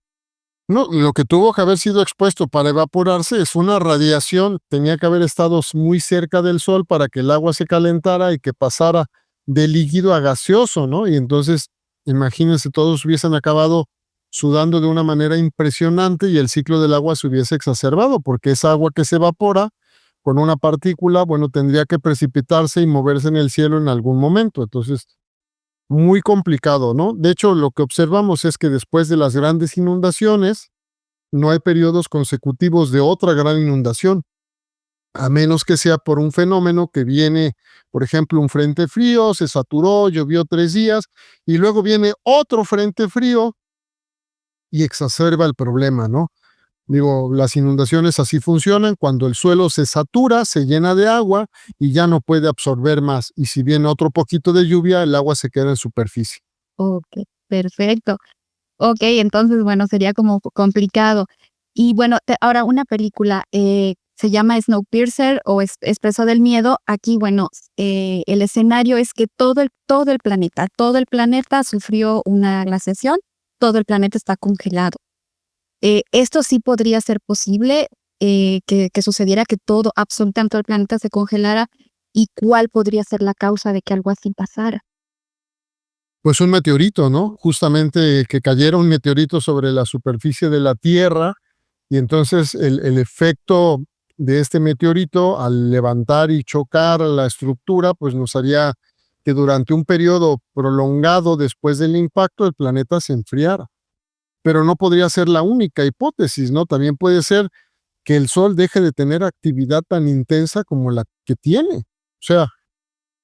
No, lo que tuvo que haber sido expuesto para evaporarse es una radiación. Tenía que haber estado muy cerca del sol para que el agua se calentara y que pasara de líquido a gaseoso, ¿no? Y entonces, imagínense, todos hubiesen acabado sudando de una manera impresionante y el ciclo del agua se hubiese exacerbado, porque esa agua que se evapora con una partícula, bueno, tendría que precipitarse y moverse en el cielo en algún momento. Entonces, muy complicado, ¿no? De hecho, lo que observamos es que después de las grandes inundaciones, no hay periodos consecutivos de otra gran inundación, a menos que sea por un fenómeno que viene, por ejemplo, un frente frío, se saturó, llovió 3 días, y luego viene otro frente frío y exacerba el problema, ¿no? Digo, las inundaciones así funcionan: cuando el suelo se satura, se llena de agua y ya no puede absorber más. Y si viene otro poquito de lluvia, el agua se queda en superficie. Okey, perfecto. Okey, entonces, bueno, sería como complicado. Y bueno, ahora una película, se llama Snowpiercer o Expreso del Miedo. Aquí, bueno, el escenario es que todo el planeta sufrió una glaciación, todo el planeta está congelado. Esto sí podría ser posible, que sucediera, que todo, absolutamente todo el planeta se congelara, ¿y cuál podría ser la causa de que algo así pasara? Pues un meteorito, ¿no? Justamente que cayera un meteorito sobre la superficie de la Tierra y entonces el efecto de este meteorito al levantar y chocar la estructura, pues nos haría que durante un periodo prolongado después del impacto el planeta se enfriara. Pero no podría ser la única hipótesis, ¿no? También puede ser que el Sol deje de tener actividad tan intensa como la que tiene. O sea,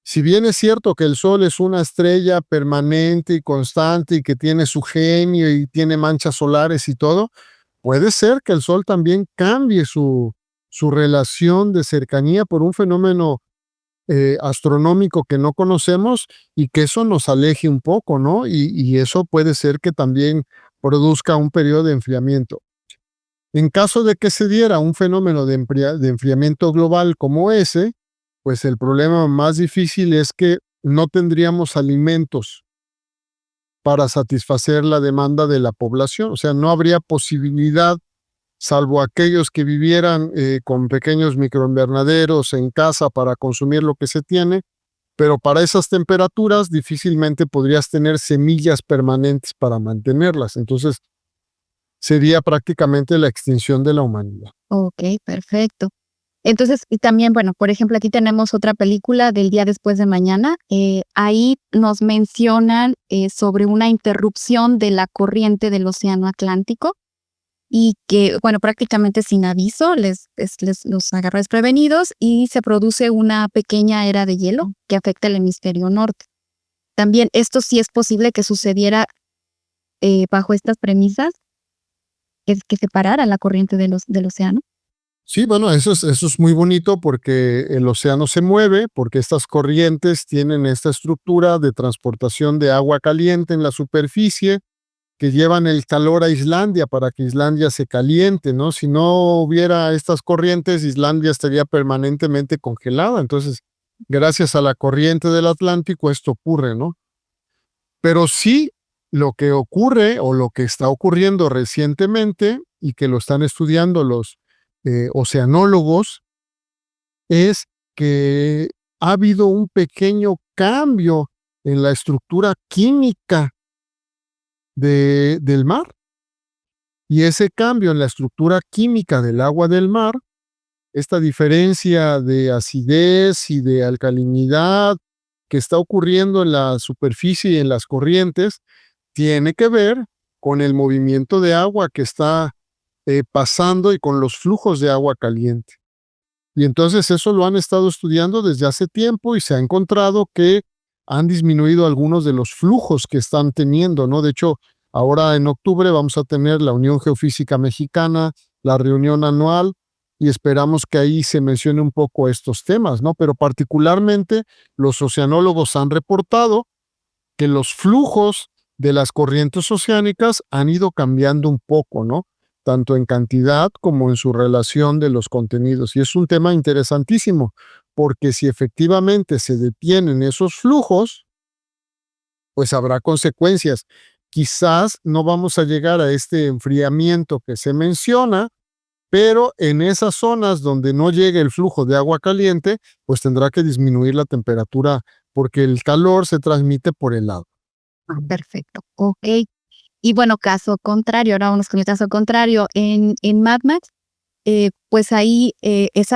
si bien es cierto que el Sol es una estrella permanente y constante y que tiene su genio y tiene manchas solares y todo, puede ser que el Sol también cambie su relación de cercanía por un fenómeno astronómico que no conocemos y que eso nos aleje un poco, ¿no? Y eso puede ser que también produzca un periodo de enfriamiento. En caso de que se diera un fenómeno de enfriamiento global como ese, pues el problema más difícil es que no tendríamos alimentos para satisfacer la demanda de la población. O sea, no habría posibilidad, salvo aquellos que vivieran con pequeños microinvernaderos en casa para consumir lo que se tiene, pero para esas temperaturas difícilmente podrías tener semillas permanentes para mantenerlas. Entonces, sería prácticamente la extinción de la humanidad. Okey, perfecto. Entonces, y también, bueno, por ejemplo, aquí tenemos otra película del Día después de mañana. Ahí nos mencionan, sobre una interrupción de la corriente del océano Atlántico y que, bueno, prácticamente sin aviso les los agarró desprevenidos y se produce una pequeña era de hielo que afecta el hemisferio norte. También esto sí es posible que sucediera, bajo estas premisas, que se parara la corriente del océano. Sí, bueno, eso es muy bonito porque el océano se mueve, porque estas corrientes tienen esta estructura de transportación de agua caliente en la superficie que llevan el calor a Islandia para que Islandia se caliente, ¿no? Si no hubiera estas corrientes, Islandia estaría permanentemente congelada. Entonces, gracias a la corriente del Atlántico, esto ocurre, ¿no? Pero sí, lo que ocurre o lo que está ocurriendo recientemente y que lo están estudiando los oceanólogos es que ha habido un pequeño cambio en la estructura química del mar. Y ese cambio en la estructura química del agua del mar, esta diferencia de acidez y de alcalinidad que está ocurriendo en la superficie y en las corrientes, tiene que ver con el movimiento de agua que está pasando y con los flujos de agua caliente. Y entonces eso lo han estado estudiando desde hace tiempo y se ha encontrado que han disminuido algunos de los flujos que están teniendo, ¿no? De hecho, ahora en octubre vamos a tener la Unión Geofísica Mexicana, la reunión anual, y esperamos que ahí se mencione un poco estos temas, ¿no? Pero particularmente los oceanólogos han reportado que los flujos de las corrientes oceánicas han ido cambiando un poco, ¿no? Tanto en cantidad como en su relación de los contenidos. Y es un tema interesantísimo, porque si efectivamente se detienen esos flujos, pues habrá consecuencias. Quizás no vamos a llegar a este enfriamiento que se menciona, pero en esas zonas donde no llegue el flujo de agua caliente, pues tendrá que disminuir la temperatura porque el calor se transmite por el agua. Perfecto. Ok. Y bueno, caso contrario, ahora vamos con el caso contrario. En Mad Max, pues ahí,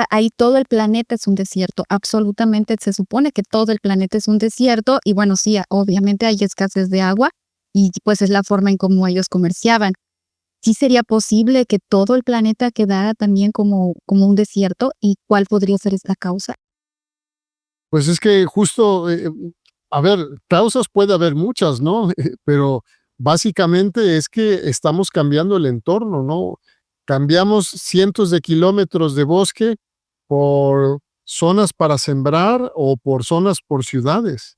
ahí todo el planeta es un desierto. Absolutamente se supone que todo el planeta es un desierto. Y bueno, sí, obviamente hay escasez de agua y pues es la forma en cómo ellos comerciaban. ¿Sí sería posible que todo el planeta quedara también como un desierto? ¿Y cuál podría ser esta causa? Pues es que justo, a ver, causas puede haber muchas, ¿no? Pero básicamente es que estamos cambiando el entorno, ¿no? Cambiamos cientos de kilómetros de bosque por zonas para sembrar o por zonas por ciudades.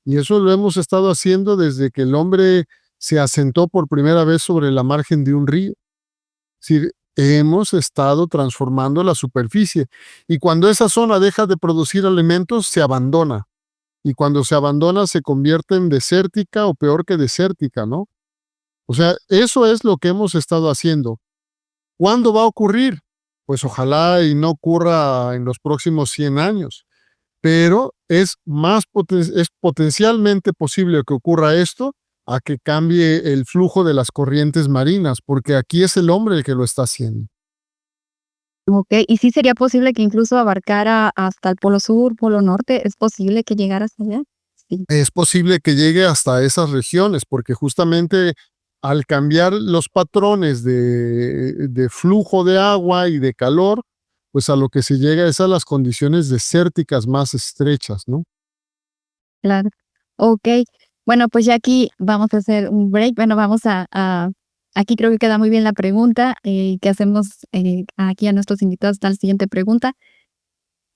Y eso lo hemos estado haciendo desde que el hombre se asentó por primera vez sobre la margen de un río. Es decir, hemos estado transformando la superficie. Y cuando esa zona deja de producir alimentos, se abandona. Y cuando se abandona, se convierte en desértica o peor que desértica, ¿no? O sea, eso es lo que hemos estado haciendo. ¿Cuándo va a ocurrir? Pues ojalá y no ocurra en los próximos 100 años, pero es potencialmente posible que ocurra esto a que cambie el flujo de las corrientes marinas, porque aquí es el hombre el que lo está haciendo. Okey, ¿y sí sería posible que incluso abarcara hasta el polo sur, polo norte? ¿Es posible que llegara hasta allá? Sí. Es posible que llegue hasta esas regiones, porque justamente al cambiar los patrones de flujo de agua y de calor, pues a lo que se llega es a las condiciones desérticas más estrechas, ¿no? Claro. Okey. Bueno, pues ya aquí vamos a hacer un break. Bueno, vamos a aquí creo que queda muy bien la pregunta, que hacemos, aquí a nuestros invitados. Está la siguiente pregunta.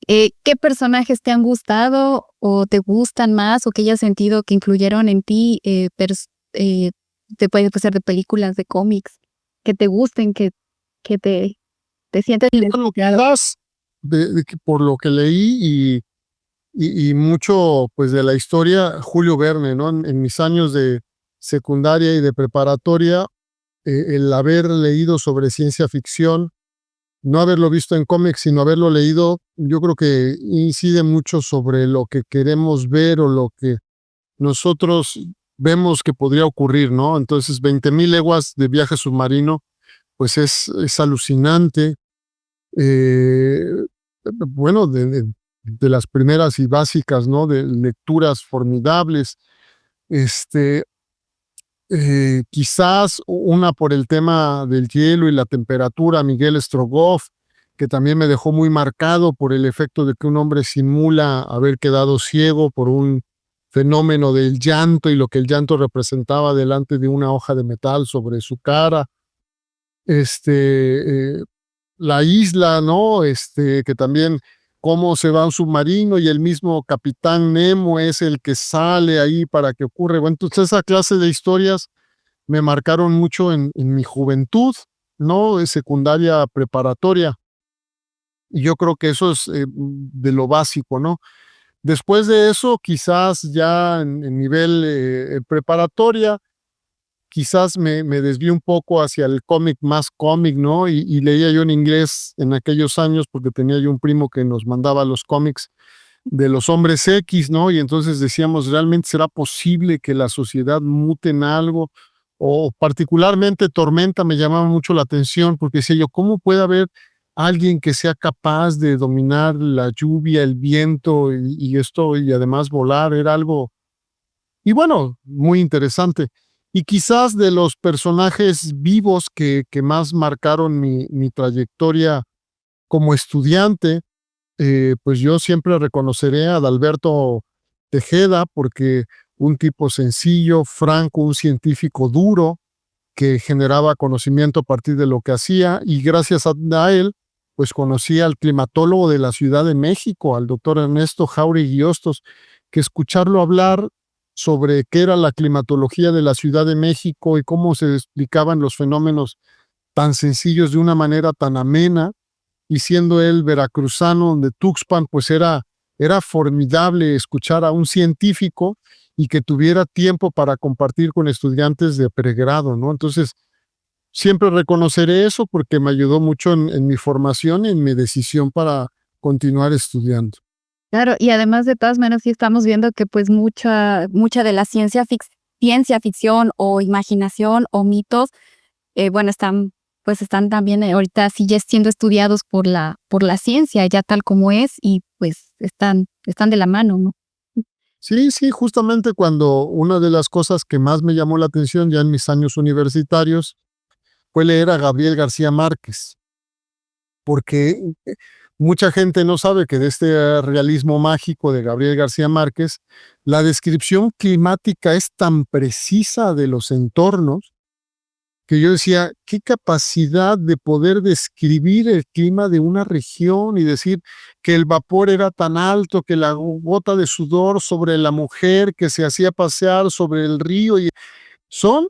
¿Qué personajes te han gustado o te gustan más o que hayas sentido que influyeron en ti, te puede ser de películas, de cómics, que te gusten, que te sientes Bueno, identificado? quizás de que por lo que leí y mucho, pues, de la historia, Julio Verne, ¿no? En mis años de secundaria y de preparatoria, el haber leído sobre ciencia ficción, no haberlo visto en cómics, sino haberlo leído, yo creo que incide mucho sobre lo que queremos ver o lo que nosotros vemos que podría ocurrir, ¿no? Entonces, 20,000 leguas de viaje submarino, pues es alucinante. Eh, bueno, de las primeras y básicas, ¿no? De lecturas formidables. Este, quizás una por el tema del hielo y la temperatura, Miguel Strogoff, que también me dejó muy marcado por el efecto de que un hombre simula haber quedado ciego por un fenómeno del llanto y lo que el llanto representaba delante de una hoja de metal sobre su cara. Este, la isla, ¿no? Que también cómo se va un submarino y el mismo Capitán Nemo es el que sale ahí para que ocurra. Bueno, entonces esa clase de historias me marcaron mucho en mi juventud, ¿no? De secundaria preparatoria. Y yo creo que eso es de lo básico, ¿no? Después de eso, quizás ya en nivel preparatoria, quizás me desvío un poco hacia el cómic más cómic, ¿no? Y leía yo en inglés en aquellos años porque tenía yo un primo que nos mandaba los cómics de los hombres X, ¿no? Y entonces decíamos, ¿realmente será posible que la sociedad mute en algo? O particularmente Tormenta me llamaba mucho la atención porque decía yo, ¿cómo puede haber alguien que sea capaz de dominar la lluvia, el viento y esto y además volar? Era algo, y bueno, muy interesante. Y quizás de los personajes vivos que más marcaron mi trayectoria como estudiante, pues yo siempre reconoceré a Adalberto Tejeda, porque un tipo sencillo, franco, un científico duro, que generaba conocimiento a partir de lo que hacía, y gracias a él, pues conocí al climatólogo de la Ciudad de México, al doctor Ernesto Jauregui Hostos, que escucharlo hablar sobre qué era la climatología de la Ciudad de México y cómo se explicaban los fenómenos tan sencillos de una manera tan amena, y siendo él veracruzano de Tuxpan, pues era era formidable escuchar a un científico y que tuviera tiempo para compartir con estudiantes de pregrado, ¿no? Entonces, siempre reconoceré eso porque me ayudó mucho en mi formación y en mi decisión para continuar estudiando. Claro, y además de todas maneras sí estamos viendo que pues mucha de la ciencia ficción o imaginación o mitos, bueno, están también ahorita sí ya siendo estudiados por la ciencia, ya tal como es, y pues están de la mano, ¿no? Sí, sí, justamente cuando una de las cosas que más me llamó la atención ya en mis años universitarios fue leer a Gabriel García Márquez, porque mucha gente no sabe que de este realismo mágico de Gabriel García Márquez, la descripción climática es tan precisa de los entornos que yo decía, qué capacidad de poder describir el clima de una región y decir que el vapor era tan alto, que la gota de sudor sobre la mujer que se hacía pasear sobre el río. Y son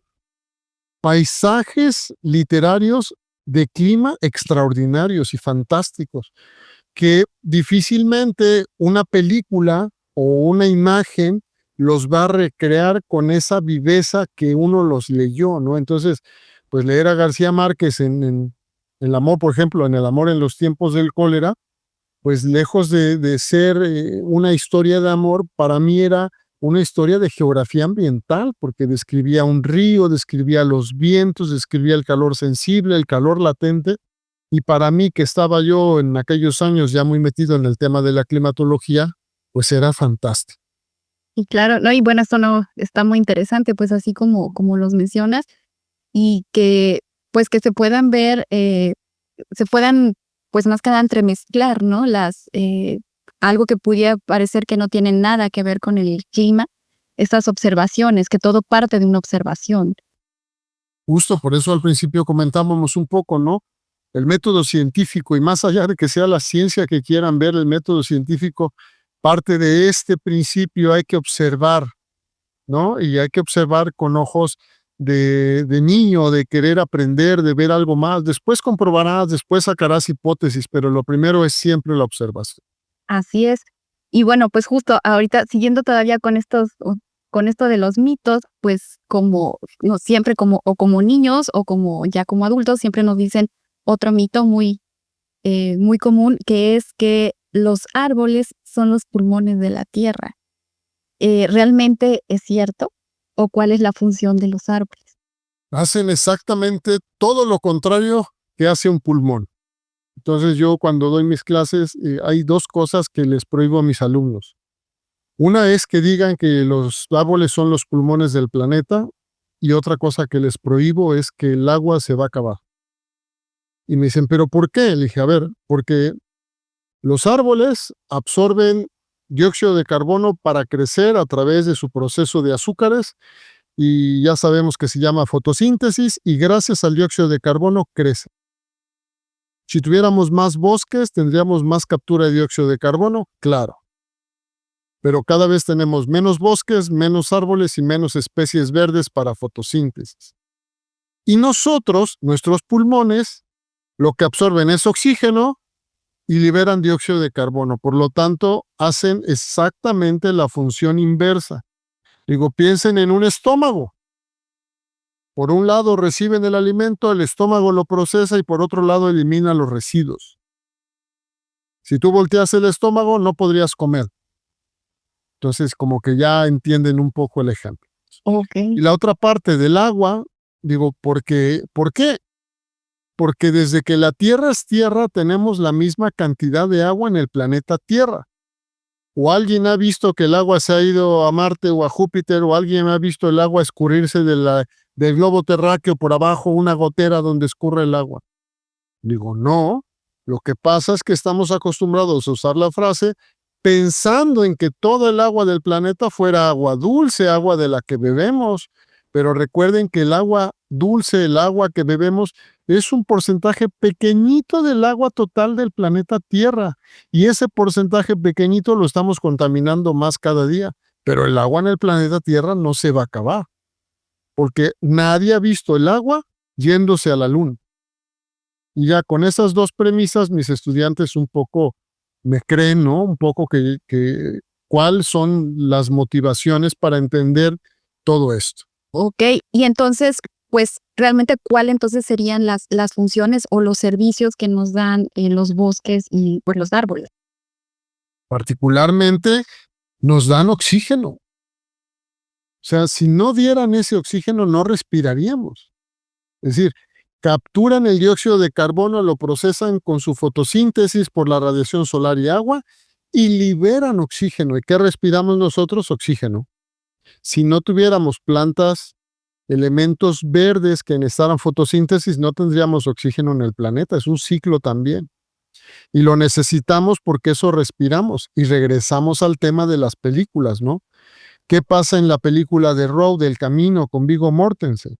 paisajes literarios de clima extraordinarios y fantásticos, que difícilmente una película o una imagen los va a recrear con esa viveza que uno los leyó, ¿no? Entonces, pues leer a García Márquez en El amor, por ejemplo, en El amor en los tiempos del cólera, pues lejos de ser una historia de amor, para mí era una historia de geografía ambiental, porque describía un río, describía los vientos, describía el calor sensible, el calor latente, y para mí, que estaba yo en aquellos años ya muy metido en el tema de la climatología, pues era fantástico. Y claro, no, y bueno, esto no está muy interesante, pues así como los mencionas, y que pues que se puedan ver, se puedan pues más que nada entremezclar, ¿no? Algo que pudiera parecer que no tiene nada que ver con el clima, estas observaciones, que todo parte de una observación. Justo por eso al principio comentábamos un poco, ¿no? El método científico, y más allá de que sea la ciencia que quieran ver, el método científico parte de este principio, hay que observar, ¿no? Y hay que observar con ojos de niño, de querer aprender, de ver algo más. Después comprobarás, después sacarás hipótesis, pero lo primero es siempre la observación. Así es. Y bueno, pues justo ahorita siguiendo todavía con esto de los mitos, pues como no siempre como niños o como ya como adultos siempre nos dicen otro mito muy común, que es que los árboles son los pulmones de la tierra. ¿Realmente es cierto? ¿O cuál es la función de los árboles? Hacen exactamente todo lo contrario que hace un pulmón. Entonces yo cuando doy mis clases hay dos cosas que les prohíbo a mis alumnos. Una es que digan que los árboles son los pulmones del planeta y otra cosa que les prohíbo es que el agua se va a acabar. Y me dicen, ¿pero por qué? Le dije, a ver, porque los árboles absorben dióxido de carbono para crecer a través de su proceso de azúcares y ya sabemos que se llama fotosíntesis y gracias al dióxido de carbono crece. Si tuviéramos más bosques, tendríamos más captura de dióxido de carbono, claro. Pero cada vez tenemos menos bosques, menos árboles y menos especies verdes para fotosíntesis. Y nosotros, nuestros pulmones, lo que absorben es oxígeno y liberan dióxido de carbono. Por lo tanto, hacen exactamente la función inversa. Digo, piensen en un estómago. Por un lado reciben el alimento, el estómago lo procesa y por otro lado elimina los residuos. Si tú volteas el estómago, no podrías comer. Entonces, como que ya entienden un poco el ejemplo. Ok. Y la otra parte del agua, digo, ¿por qué? Porque desde que la Tierra es Tierra, tenemos la misma cantidad de agua en el planeta Tierra. O alguien ha visto que el agua se ha ido a Marte o a Júpiter, o alguien ha visto el agua escurrirse del globo terráqueo por abajo, una gotera donde escurre el agua. Digo, no. Lo que pasa es que estamos acostumbrados a usar la frase pensando en que todo el agua del planeta fuera agua dulce, agua de la que bebemos. Pero recuerden que el agua dulce, el agua que bebemos, es un porcentaje pequeñito del agua total del planeta Tierra. Y ese porcentaje pequeñito lo estamos contaminando más cada día. Pero el agua en el planeta Tierra no se va a acabar, porque nadie ha visto el agua yéndose a la luna. Y ya con esas dos premisas, mis estudiantes un poco me creen, ¿no? Un poco cuáles son las motivaciones para entender todo esto. Ok, y entonces, pues realmente, ¿cuál entonces serían las funciones o los servicios que nos dan los bosques y pues los árboles? Particularmente nos dan oxígeno. O sea, si no dieran ese oxígeno, no respiraríamos. Es decir, capturan el dióxido de carbono, lo procesan con su fotosíntesis por la radiación solar y agua y liberan oxígeno. ¿Y qué respiramos nosotros? Oxígeno. Si no tuviéramos plantas, elementos verdes que necesitaran fotosíntesis, no tendríamos oxígeno en el planeta. Es un ciclo también. Y lo necesitamos porque eso respiramos. Y regresamos al tema de las películas, ¿no? ¿Qué pasa en la película de Road, El Camino, con Viggo Mortensen?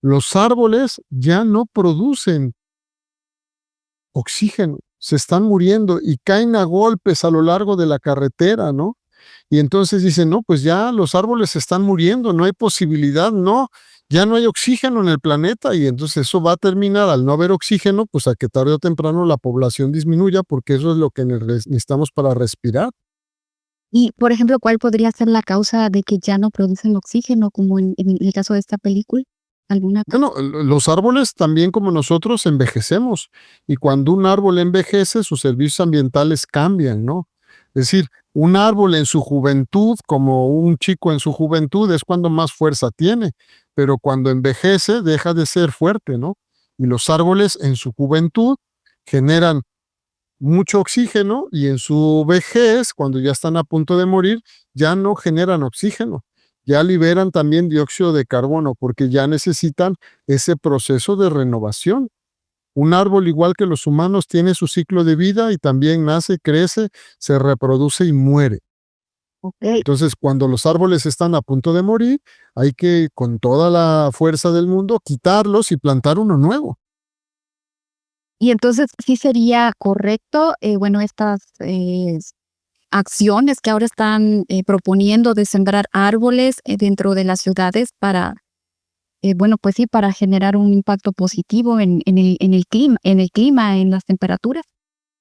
Los árboles ya no producen oxígeno, se están muriendo y caen a golpes a lo largo de la carretera, ¿no? Y entonces dicen, no, pues ya los árboles se están muriendo, no hay posibilidad, no, ya no hay oxígeno en el planeta y entonces eso va a terminar al no haber oxígeno, pues a que tarde o temprano la población disminuya porque eso es lo que necesitamos para respirar. Y, por ejemplo, ¿cuál podría ser la causa de que ya no producen oxígeno, como en el caso de esta película? ¿Alguna causa? Bueno, los árboles también como nosotros envejecemos y cuando un árbol envejece sus servicios ambientales cambian, ¿no? Es decir, un árbol en su juventud, como un chico en su juventud, es cuando más fuerza tiene, pero cuando envejece deja de ser fuerte, ¿no? Y los árboles en su juventud generan mucho oxígeno y en su vejez, cuando ya están a punto de morir, ya no generan oxígeno, ya liberan también dióxido de carbono porque ya necesitan ese proceso de renovación. Un árbol, igual que los humanos, tiene su ciclo de vida y también nace, crece, se reproduce y muere. Ok. Entonces, cuando los árboles están a punto de morir, hay que, con toda la fuerza del mundo, quitarlos y plantar uno nuevo. Y entonces, ¿sí sería correcto, bueno, estas acciones que ahora están proponiendo de sembrar árboles dentro de las ciudades para, bueno, pues sí, para generar un impacto positivo en el clima, en las temperaturas?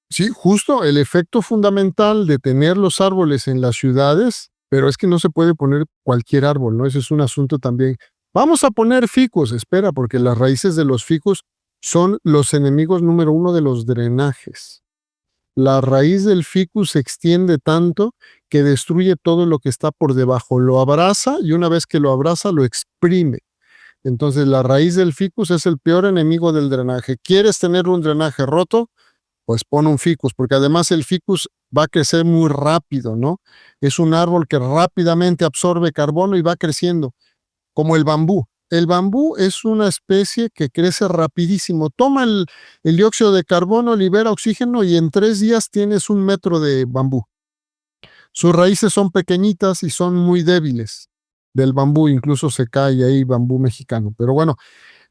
Sí, justo el efecto fundamental de tener los árboles en las ciudades, pero es que no se puede poner cualquier árbol, ¿no? Ese es un asunto también. Vamos a poner ficus, espera, porque las raíces de los ficus son los enemigos número uno de los drenajes. La raíz del ficus se extiende tanto que destruye todo lo que está por debajo. Lo abraza y una vez que lo abraza, lo exprime. Entonces, la raíz del ficus es el peor enemigo del drenaje. ¿Quieres tener un drenaje roto? Pues pon un ficus, porque además el ficus va a crecer muy rápido, ¿no? Es un árbol que rápidamente absorbe carbono y va creciendo, como el bambú. El bambú es una especie que crece rapidísimo. Toma el dióxido de carbono, libera oxígeno y en 3 días tienes 1 metro de bambú. Sus raíces son pequeñitas y son muy débiles. Del bambú incluso se cae ahí bambú mexicano. Pero bueno,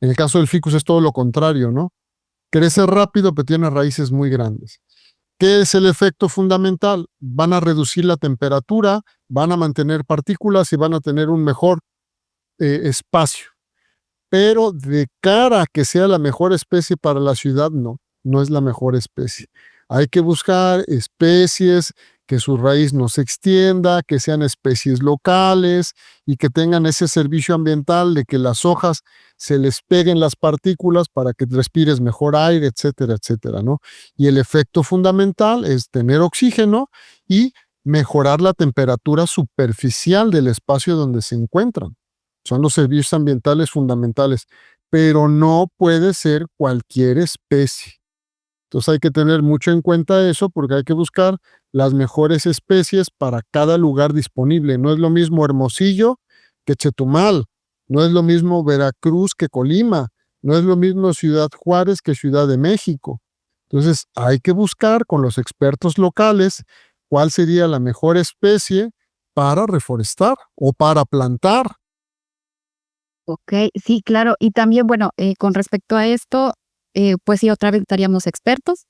en el caso del ficus es todo lo contrario, ¿no? Crece rápido, pero tiene raíces muy grandes. ¿Qué es el efecto fundamental? Van a reducir la temperatura, van a mantener partículas y van a tener un mejor espacio. Pero de cara a que sea la mejor especie para la ciudad, no es la mejor especie. Hay que buscar especies que su raíz no se extienda, que sean especies locales y que tengan ese servicio ambiental de que las hojas se les peguen las partículas para que respires mejor aire, etcétera, etcétera, ¿no? Y el efecto fundamental es tener oxígeno y mejorar la temperatura superficial del espacio donde se encuentran. Son los servicios ambientales fundamentales, pero no puede ser cualquier especie. Entonces hay que tener mucho en cuenta eso porque hay que buscar las mejores especies para cada lugar disponible. No es lo mismo Hermosillo que Chetumal, no es lo mismo Veracruz que Colima, no es lo mismo Ciudad Juárez que Ciudad de México. Entonces hay que buscar con los expertos locales cuál sería la mejor especie para reforestar o para plantar. Ok, sí, claro. Y también, bueno, con respecto a esto, pues sí, otra vez necesitaríamos expertos.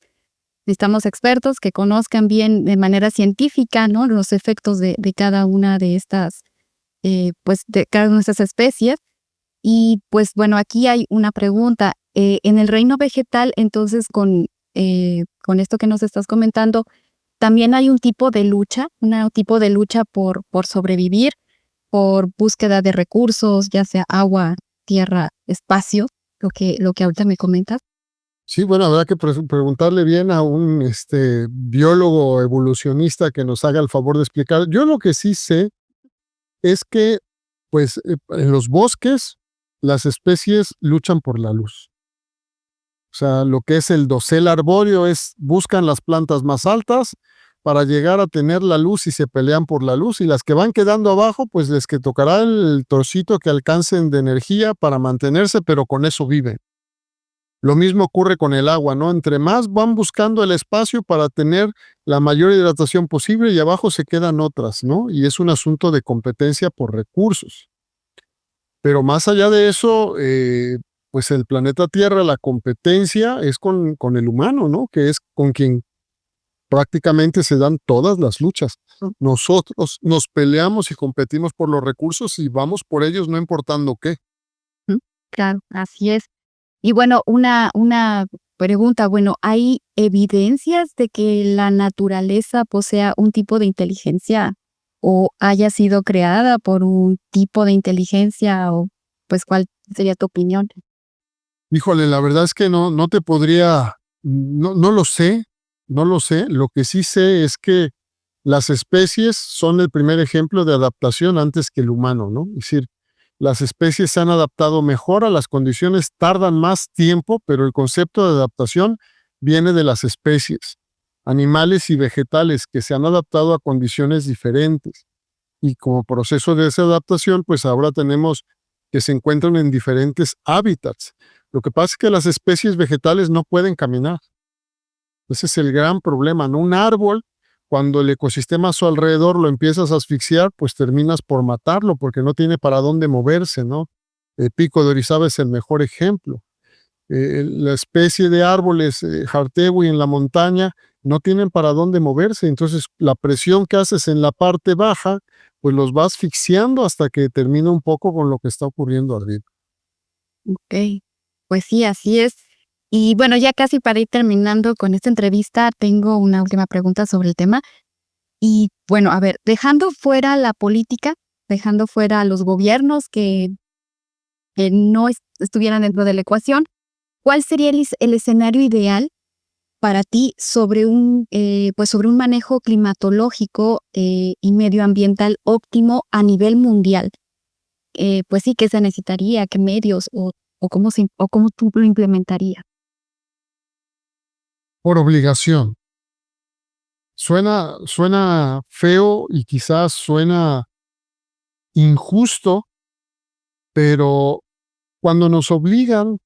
Necesitamos expertos que conozcan bien de manera científica, ¿no? Los efectos de cada una de estas, pues de cada una de estas especies. Y pues bueno, aquí hay una pregunta. En el reino vegetal, entonces, con con esto que nos estás comentando, también hay un tipo de lucha, por sobrevivir, por búsqueda de recursos, ya sea agua, tierra, espacio, lo que ahorita me comentas. Sí, bueno, habrá que preguntarle bien a un biólogo evolucionista que nos haga el favor de explicar. Yo lo que sí sé es que, pues, en los bosques, las especies luchan por la luz. O sea, lo que es el dosel arbóreo buscan las plantas más altas para llegar a tener la luz y se pelean por la luz. Y las que van quedando abajo, pues les que tocará el trocito que alcancen de energía para mantenerse, pero con eso viven. Lo mismo ocurre con el agua, ¿no? Entre más van buscando el espacio para tener la mayor hidratación posible y abajo se quedan otras, ¿no? Y es un asunto de competencia por recursos. Pero más allá de eso, pues el planeta Tierra, la competencia es con el humano, ¿no? Que es con quien prácticamente se dan todas las luchas. Nosotros nos peleamos y competimos por los recursos y vamos por ellos no importando qué. Claro, así es. Y bueno, una pregunta, bueno, ¿hay evidencias de que la naturaleza posea un tipo de inteligencia o haya sido creada por un tipo de inteligencia o pues cuál sería tu opinión? Híjole, la verdad es que no te podría, no lo sé, no lo sé. Lo que sí sé es que las especies son el primer ejemplo de adaptación antes que el humano, ¿no? Es decir, las especies se han adaptado mejor a las condiciones, tardan más tiempo, pero el concepto de adaptación viene de las especies, animales y vegetales que se han adaptado a condiciones diferentes. Y como proceso de esa adaptación, pues ahora tenemos que se encuentran en diferentes hábitats. Lo que pasa es que las especies vegetales no pueden caminar. Ese es el gran problema, ¿no? Un árbol, cuando el ecosistema a su alrededor lo empiezas a asfixiar, pues terminas por matarlo porque no tiene para dónde moverse, ¿no? El pico de Orizaba es el mejor ejemplo. La especie de árboles Jartewi en la montaña no tienen para dónde moverse, entonces la presión que haces en la parte baja, pues los va asfixiando hasta que termina un poco con lo que está ocurriendo arriba. Ok, pues sí, así es. Y bueno, ya casi para ir terminando con esta entrevista, tengo una última pregunta sobre el tema. Y bueno, a ver, dejando fuera la política, dejando fuera a los gobiernos que no estuvieran dentro de la ecuación, ¿cuál sería el escenario ideal para ti pues sobre un manejo climatológico y medioambiental óptimo a nivel mundial? Pues sí, ¿qué se necesitaría? ¿Qué medios? ¿O cómo tú lo implementarías? Por obligación. Suena feo y quizás suena injusto, pero cuando nos obligan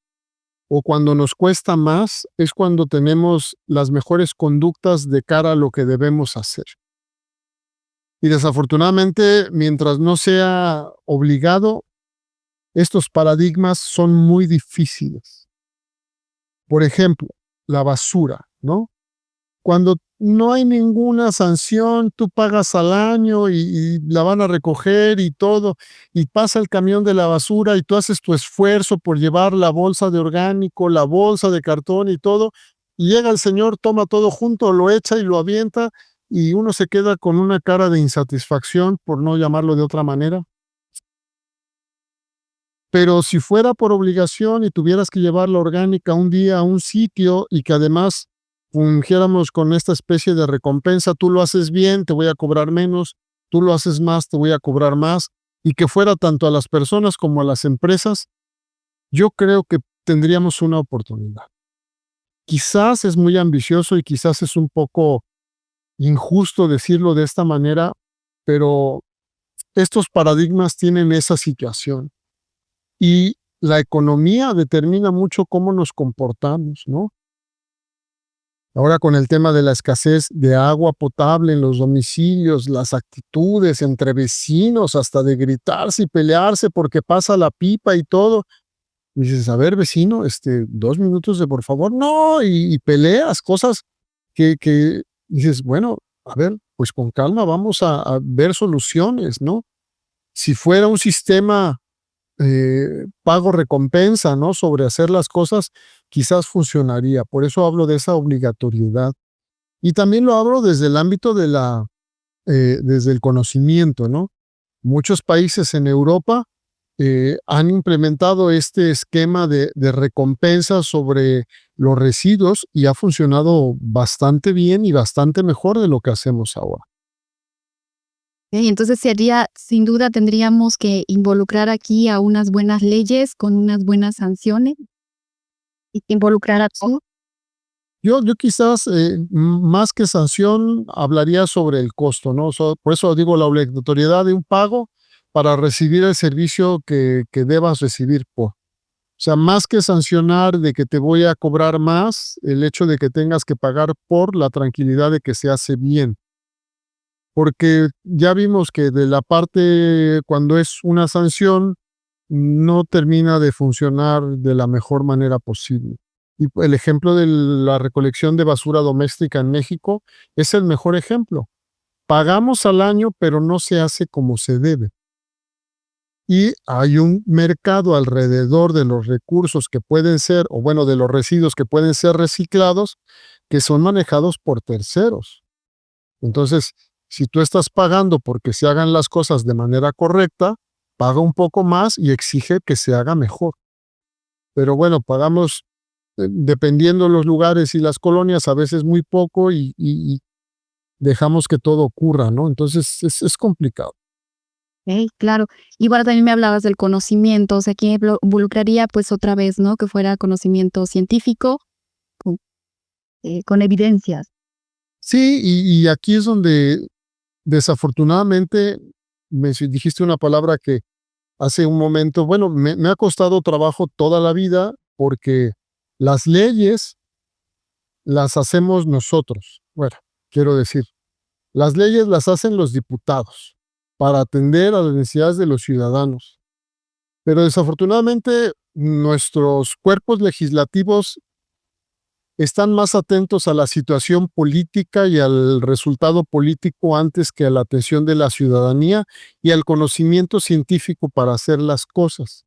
o cuando nos cuesta más es cuando tenemos las mejores conductas de cara a lo que debemos hacer. Y desafortunadamente, mientras no sea obligado, estos paradigmas son muy difíciles. Por ejemplo, la basura, ¿no? Cuando no hay ninguna sanción, tú pagas al año y la van a recoger y todo, y pasa el camión de la basura y tú haces tu esfuerzo por llevar la bolsa de orgánico, la bolsa de cartón y todo, y llega el señor, toma todo junto, lo echa y lo avienta, y uno se queda con una cara de insatisfacción, por no llamarlo de otra manera. Pero si fuera por obligación y tuvieras que llevar la orgánica un día a un sitio y que además fungiéramos con esta especie de recompensa, tú lo haces bien, te voy a cobrar menos, tú lo haces más, te voy a cobrar más, y que fuera tanto a las personas como a las empresas, yo creo que tendríamos una oportunidad. Quizás es muy ambicioso y quizás es un poco injusto decirlo de esta manera, pero estos paradigmas tienen esa situación. Y la economía determina mucho cómo nos comportamos, ¿no? Ahora con el tema de la escasez de agua potable en los domicilios, las actitudes entre vecinos, hasta de gritarse y pelearse porque pasa la pipa y todo. Y dices, a ver, vecino, 2 minutos de por favor. No, y peleas, cosas que dices, bueno, a ver, pues con calma vamos a ver soluciones, ¿no? Si fuera un sistema pago-recompensa, ¿no? Sobre hacer las cosas, quizás funcionaría. Por eso hablo de esa obligatoriedad. Y también lo hablo desde el ámbito desde el conocimiento, ¿no? Muchos países en Europa han implementado este esquema de recompensa sobre los residuos y ha funcionado bastante bien y bastante mejor de lo que hacemos ahora. Entonces sería, sin duda, tendríamos que involucrar aquí a unas buenas leyes con unas buenas sanciones y involucrar a todos. Yo quizás, más que sanción, hablaría sobre el costo, ¿no? Por eso digo la obligatoriedad de un pago para recibir el servicio que debas recibir por. O sea, más que sancionar de que te voy a cobrar más, el hecho de que tengas que pagar por la tranquilidad de que se hace bien. Porque ya vimos que de la parte cuando es una sanción, no termina de funcionar de la mejor manera posible. Y el ejemplo de la recolección de basura doméstica en México es el mejor ejemplo. Pagamos al año, pero no se hace como se debe. Y hay un mercado alrededor de los recursos que pueden ser, o bueno, de los residuos que pueden ser reciclados, que son manejados por terceros. Entonces, si tú estás pagando porque se hagan las cosas de manera correcta, paga un poco más y exige que se haga mejor. Pero bueno, pagamos, dependiendo los lugares y las colonias, a veces muy poco y dejamos que todo ocurra, ¿no? Entonces es complicado. Claro. Y bueno, también me hablabas del conocimiento, o sea, que involucraría pues otra vez, ¿no? Que fuera conocimiento científico con evidencias. Sí, y aquí es donde desafortunadamente dijiste una palabra que hace un momento, bueno, me ha costado trabajo toda la vida porque las leyes las hacemos nosotros. Bueno, quiero decir, las leyes las hacen los diputados para atender a las necesidades de los ciudadanos. Pero desafortunadamente nuestros cuerpos legislativos están más atentos a la situación política y al resultado político antes que a la atención de la ciudadanía y al conocimiento científico para hacer las cosas.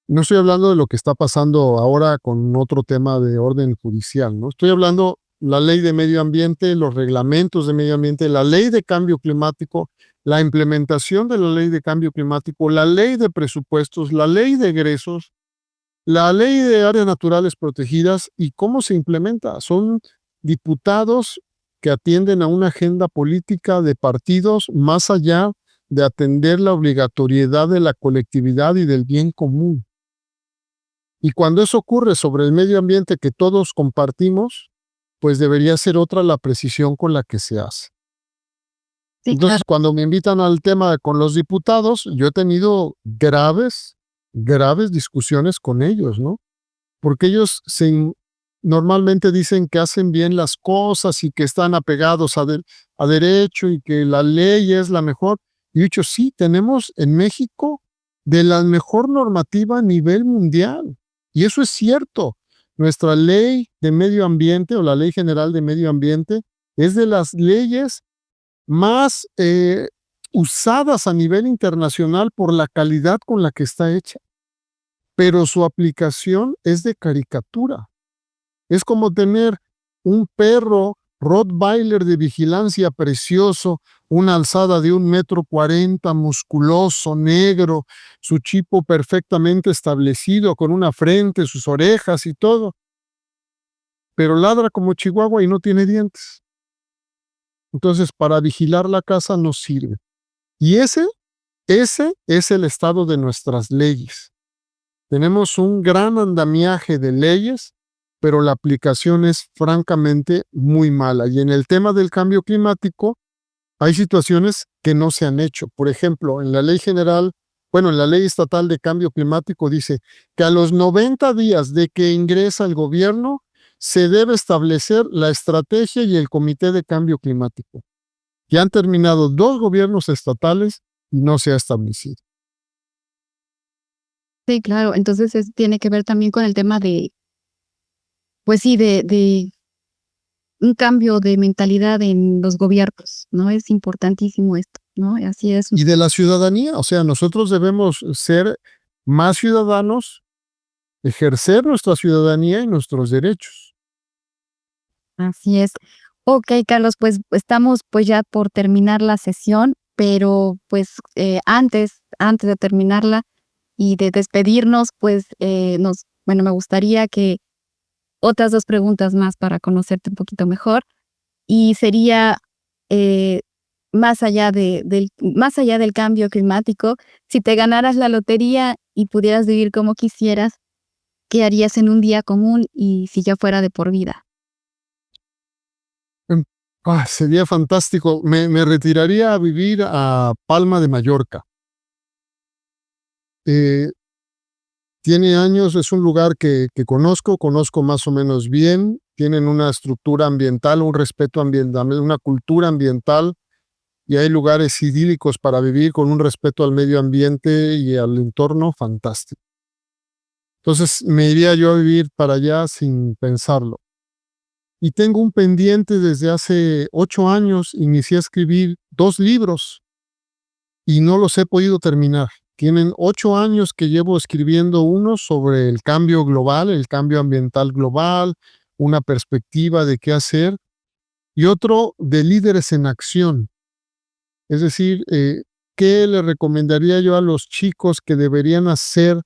No estoy hablando de lo que está pasando ahora con otro tema de orden judicial, ¿no? Estoy hablando la ley de medio ambiente, los reglamentos de medio ambiente, la ley de cambio climático, la implementación de la ley de cambio climático, la ley de presupuestos, la ley de egresos, la ley de áreas naturales protegidas y cómo se implementa. Son diputados que atienden a una agenda política de partidos más allá de atender la obligatoriedad de la colectividad y del bien común. Y cuando eso ocurre sobre el medio ambiente que todos compartimos, pues debería ser otra la precisión con la que se hace. Sí, Entonces, claro. cuando me invitan al tema con los diputados, yo he tenido graves discusiones con ellos, ¿no? Porque ellos normalmente dicen que hacen bien las cosas y que están apegados a derecho y que la ley es la mejor. Y he dicho, sí, tenemos en México de la mejor normativa a nivel mundial. Y eso es cierto. Nuestra ley de medio ambiente o la ley general de medio ambiente es de las leyes más usadas a nivel internacional por la calidad con la que está hecha. Pero su aplicación es de caricatura. Es como tener un perro Rottweiler de vigilancia precioso, una alzada de 1,40 m, musculoso, negro, su chipo perfectamente establecido, con una frente, sus orejas y todo. Pero ladra como chihuahua y no tiene dientes. Entonces, para vigilar la casa no sirve. Y ese es el estado de nuestras leyes. Tenemos un gran andamiaje de leyes, pero la aplicación es francamente muy mala. Y en el tema del cambio climático, hay situaciones que no se han hecho. Por ejemplo, en la ley general, en la ley estatal de cambio climático dice que a los 90 días de que ingresa el gobierno, se debe establecer la estrategia y el comité de cambio climático. Ya han terminado 2 gobiernos estatales y no se ha establecido. Sí, claro. Entonces tiene que ver también con el tema de, pues sí, de un cambio de mentalidad en los gobiernos, ¿no? Es importantísimo esto. ¿no? Y así es. Y de la ciudadanía, o sea, nosotros debemos ser más ciudadanos, ejercer nuestra ciudadanía y nuestros derechos. Así es. Okey, Carlos, pues estamos, pues, ya por terminar la sesión, pero, pues, antes de terminarla y de despedirnos, pues, me gustaría que otras 2 preguntas más para conocerte un poquito mejor, y sería, eh, más allá del cambio climático, si te ganaras la lotería y pudieras vivir como quisieras, ¿qué harías en un día común y si ya fuera de por vida? Em, sería fantástico. Me retiraría a vivir a Palma de Mallorca. Eh, Tiene años, es un lugar que conozco más o menos bien. Tienen una estructura ambiental, un respeto ambiental, una cultura ambiental, y hay lugares idílicos para vivir con un respeto al medio ambiente y al entorno fantástico. Entonces me iría yo a vivir para allá sin pensarlo. Y tengo un pendiente desde hace 8 años, inicié a escribir 2 libros y no los he podido terminar. Tienen 8 años que llevo escribiendo uno sobre el cambio global, el cambio ambiental global, una perspectiva de qué hacer, y otro de líderes en acción. Es decir, ¿qué le recomendaría yo a los chicos que deberían hacer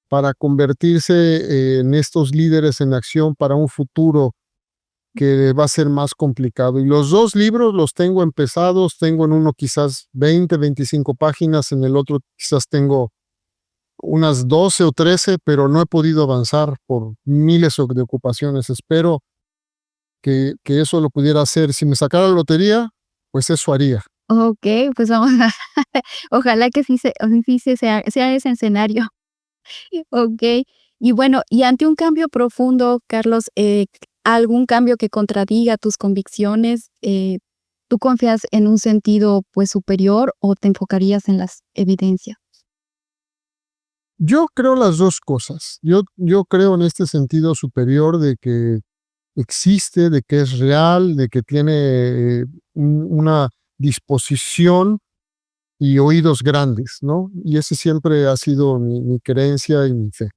para convertirse en estos líderes en acción para un futuro que va a ser más complicado? Y los 2 libros los tengo empezados, tengo en uno quizás 20, 25 páginas, en el otro quizás tengo unas 12 o 13, pero no he podido avanzar por miles de ocupaciones. Espero que eso lo pudiera hacer. Si me sacara la lotería, pues eso haría. Okey, pues vamos a ojalá que sí sea ese escenario. Okey. Y bueno, y ante un cambio profundo, Carlos, ¿algún cambio que contradiga tus convicciones? ¿Tú confías en un sentido, pues, superior o te enfocarías en las evidencias? Yo creo las 2 cosas. Yo creo en este sentido superior de que existe, de que es real, de que tiene, una disposición y oídos grandes, ¿no? Y ese siempre ha sido mi creencia y mi fe.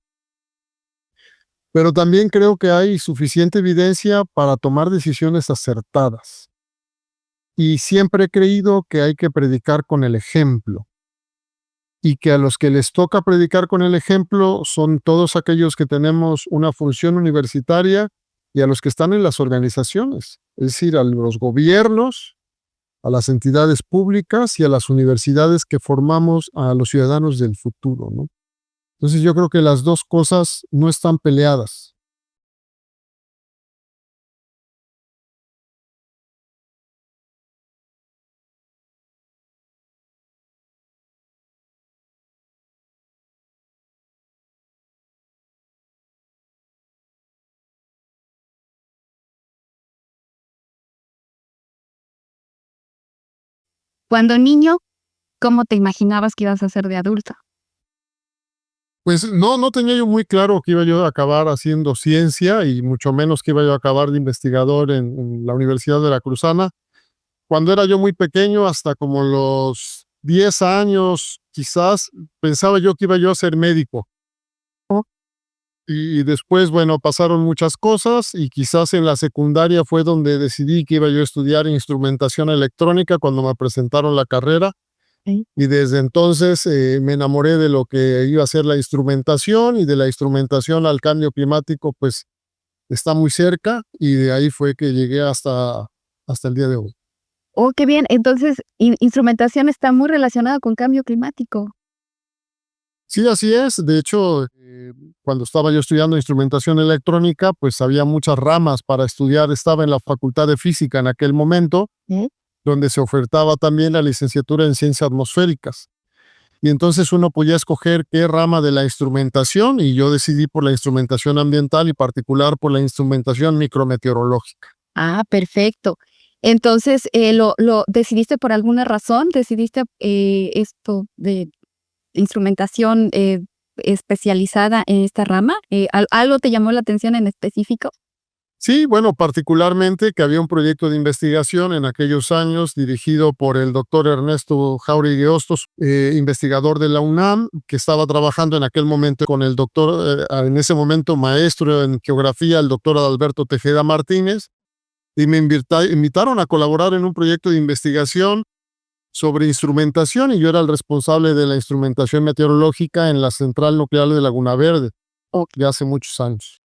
Pero también creo que hay suficiente evidencia para tomar decisiones acertadas. Y siempre he creído que hay que predicar con el ejemplo, y que a los que les toca predicar con el ejemplo son todos aquellos que tenemos una función universitaria y a los que están en las organizaciones, es decir, a los gobiernos, a las entidades públicas y a las universidades que formamos a los ciudadanos del futuro, ¿no? Entonces yo creo que las 2 cosas no están peleadas. Cuando niño, ¿cómo te imaginabas que ibas a ser de adulto? Pues no tenía yo muy claro que iba yo a acabar haciendo ciencia y mucho menos que iba yo a acabar de investigador en la Universidad Veracruzana. Cuando era yo muy pequeño, hasta como los 10 años, quizás, pensaba yo que iba yo a ser médico. Oh, Y después, bueno, pasaron muchas cosas y quizás en la secundaria fue donde decidí que iba yo a estudiar instrumentación electrónica cuando me presentaron la carrera. okey. Y desde entonces me enamoré de lo que iba a ser la instrumentación, y de la instrumentación al cambio climático, pues está muy cerca, y de ahí fue que llegué hasta el día de hoy. Oh, qué bien. Entonces, instrumentación está muy relacionado con cambio climático. Sí, así es. De hecho, cuando estaba yo estudiando instrumentación electrónica, pues había muchas ramas para estudiar. Estaba en la Facultad de Física en aquel momento, ¿Eh? donde se ofertaba también la licenciatura en ciencias atmosféricas. Y entonces uno podía escoger qué rama de la instrumentación, y yo decidí por la instrumentación ambiental, y particular por la instrumentación micrometeorológica. Ah, perfecto. Entonces, ¿lo decidiste por alguna razón? ¿Decidiste, esto de instrumentación, especializada en esta rama? ¿Algo te llamó la atención en específico? Sí, bueno, particularmente que había un proyecto de investigación en aquellos años dirigido por el doctor Ernesto Jáuregui Hostos, investigador de la UNAM, que estaba trabajando en aquel momento con el doctor, en ese momento maestro en geografía, el doctor Adalberto Tejeda Martínez, y me invitaron a colaborar en un proyecto de investigación sobre instrumentación, y yo era el responsable de la instrumentación meteorológica en la central nuclear de Laguna Verde, Ok. de hace muchos años.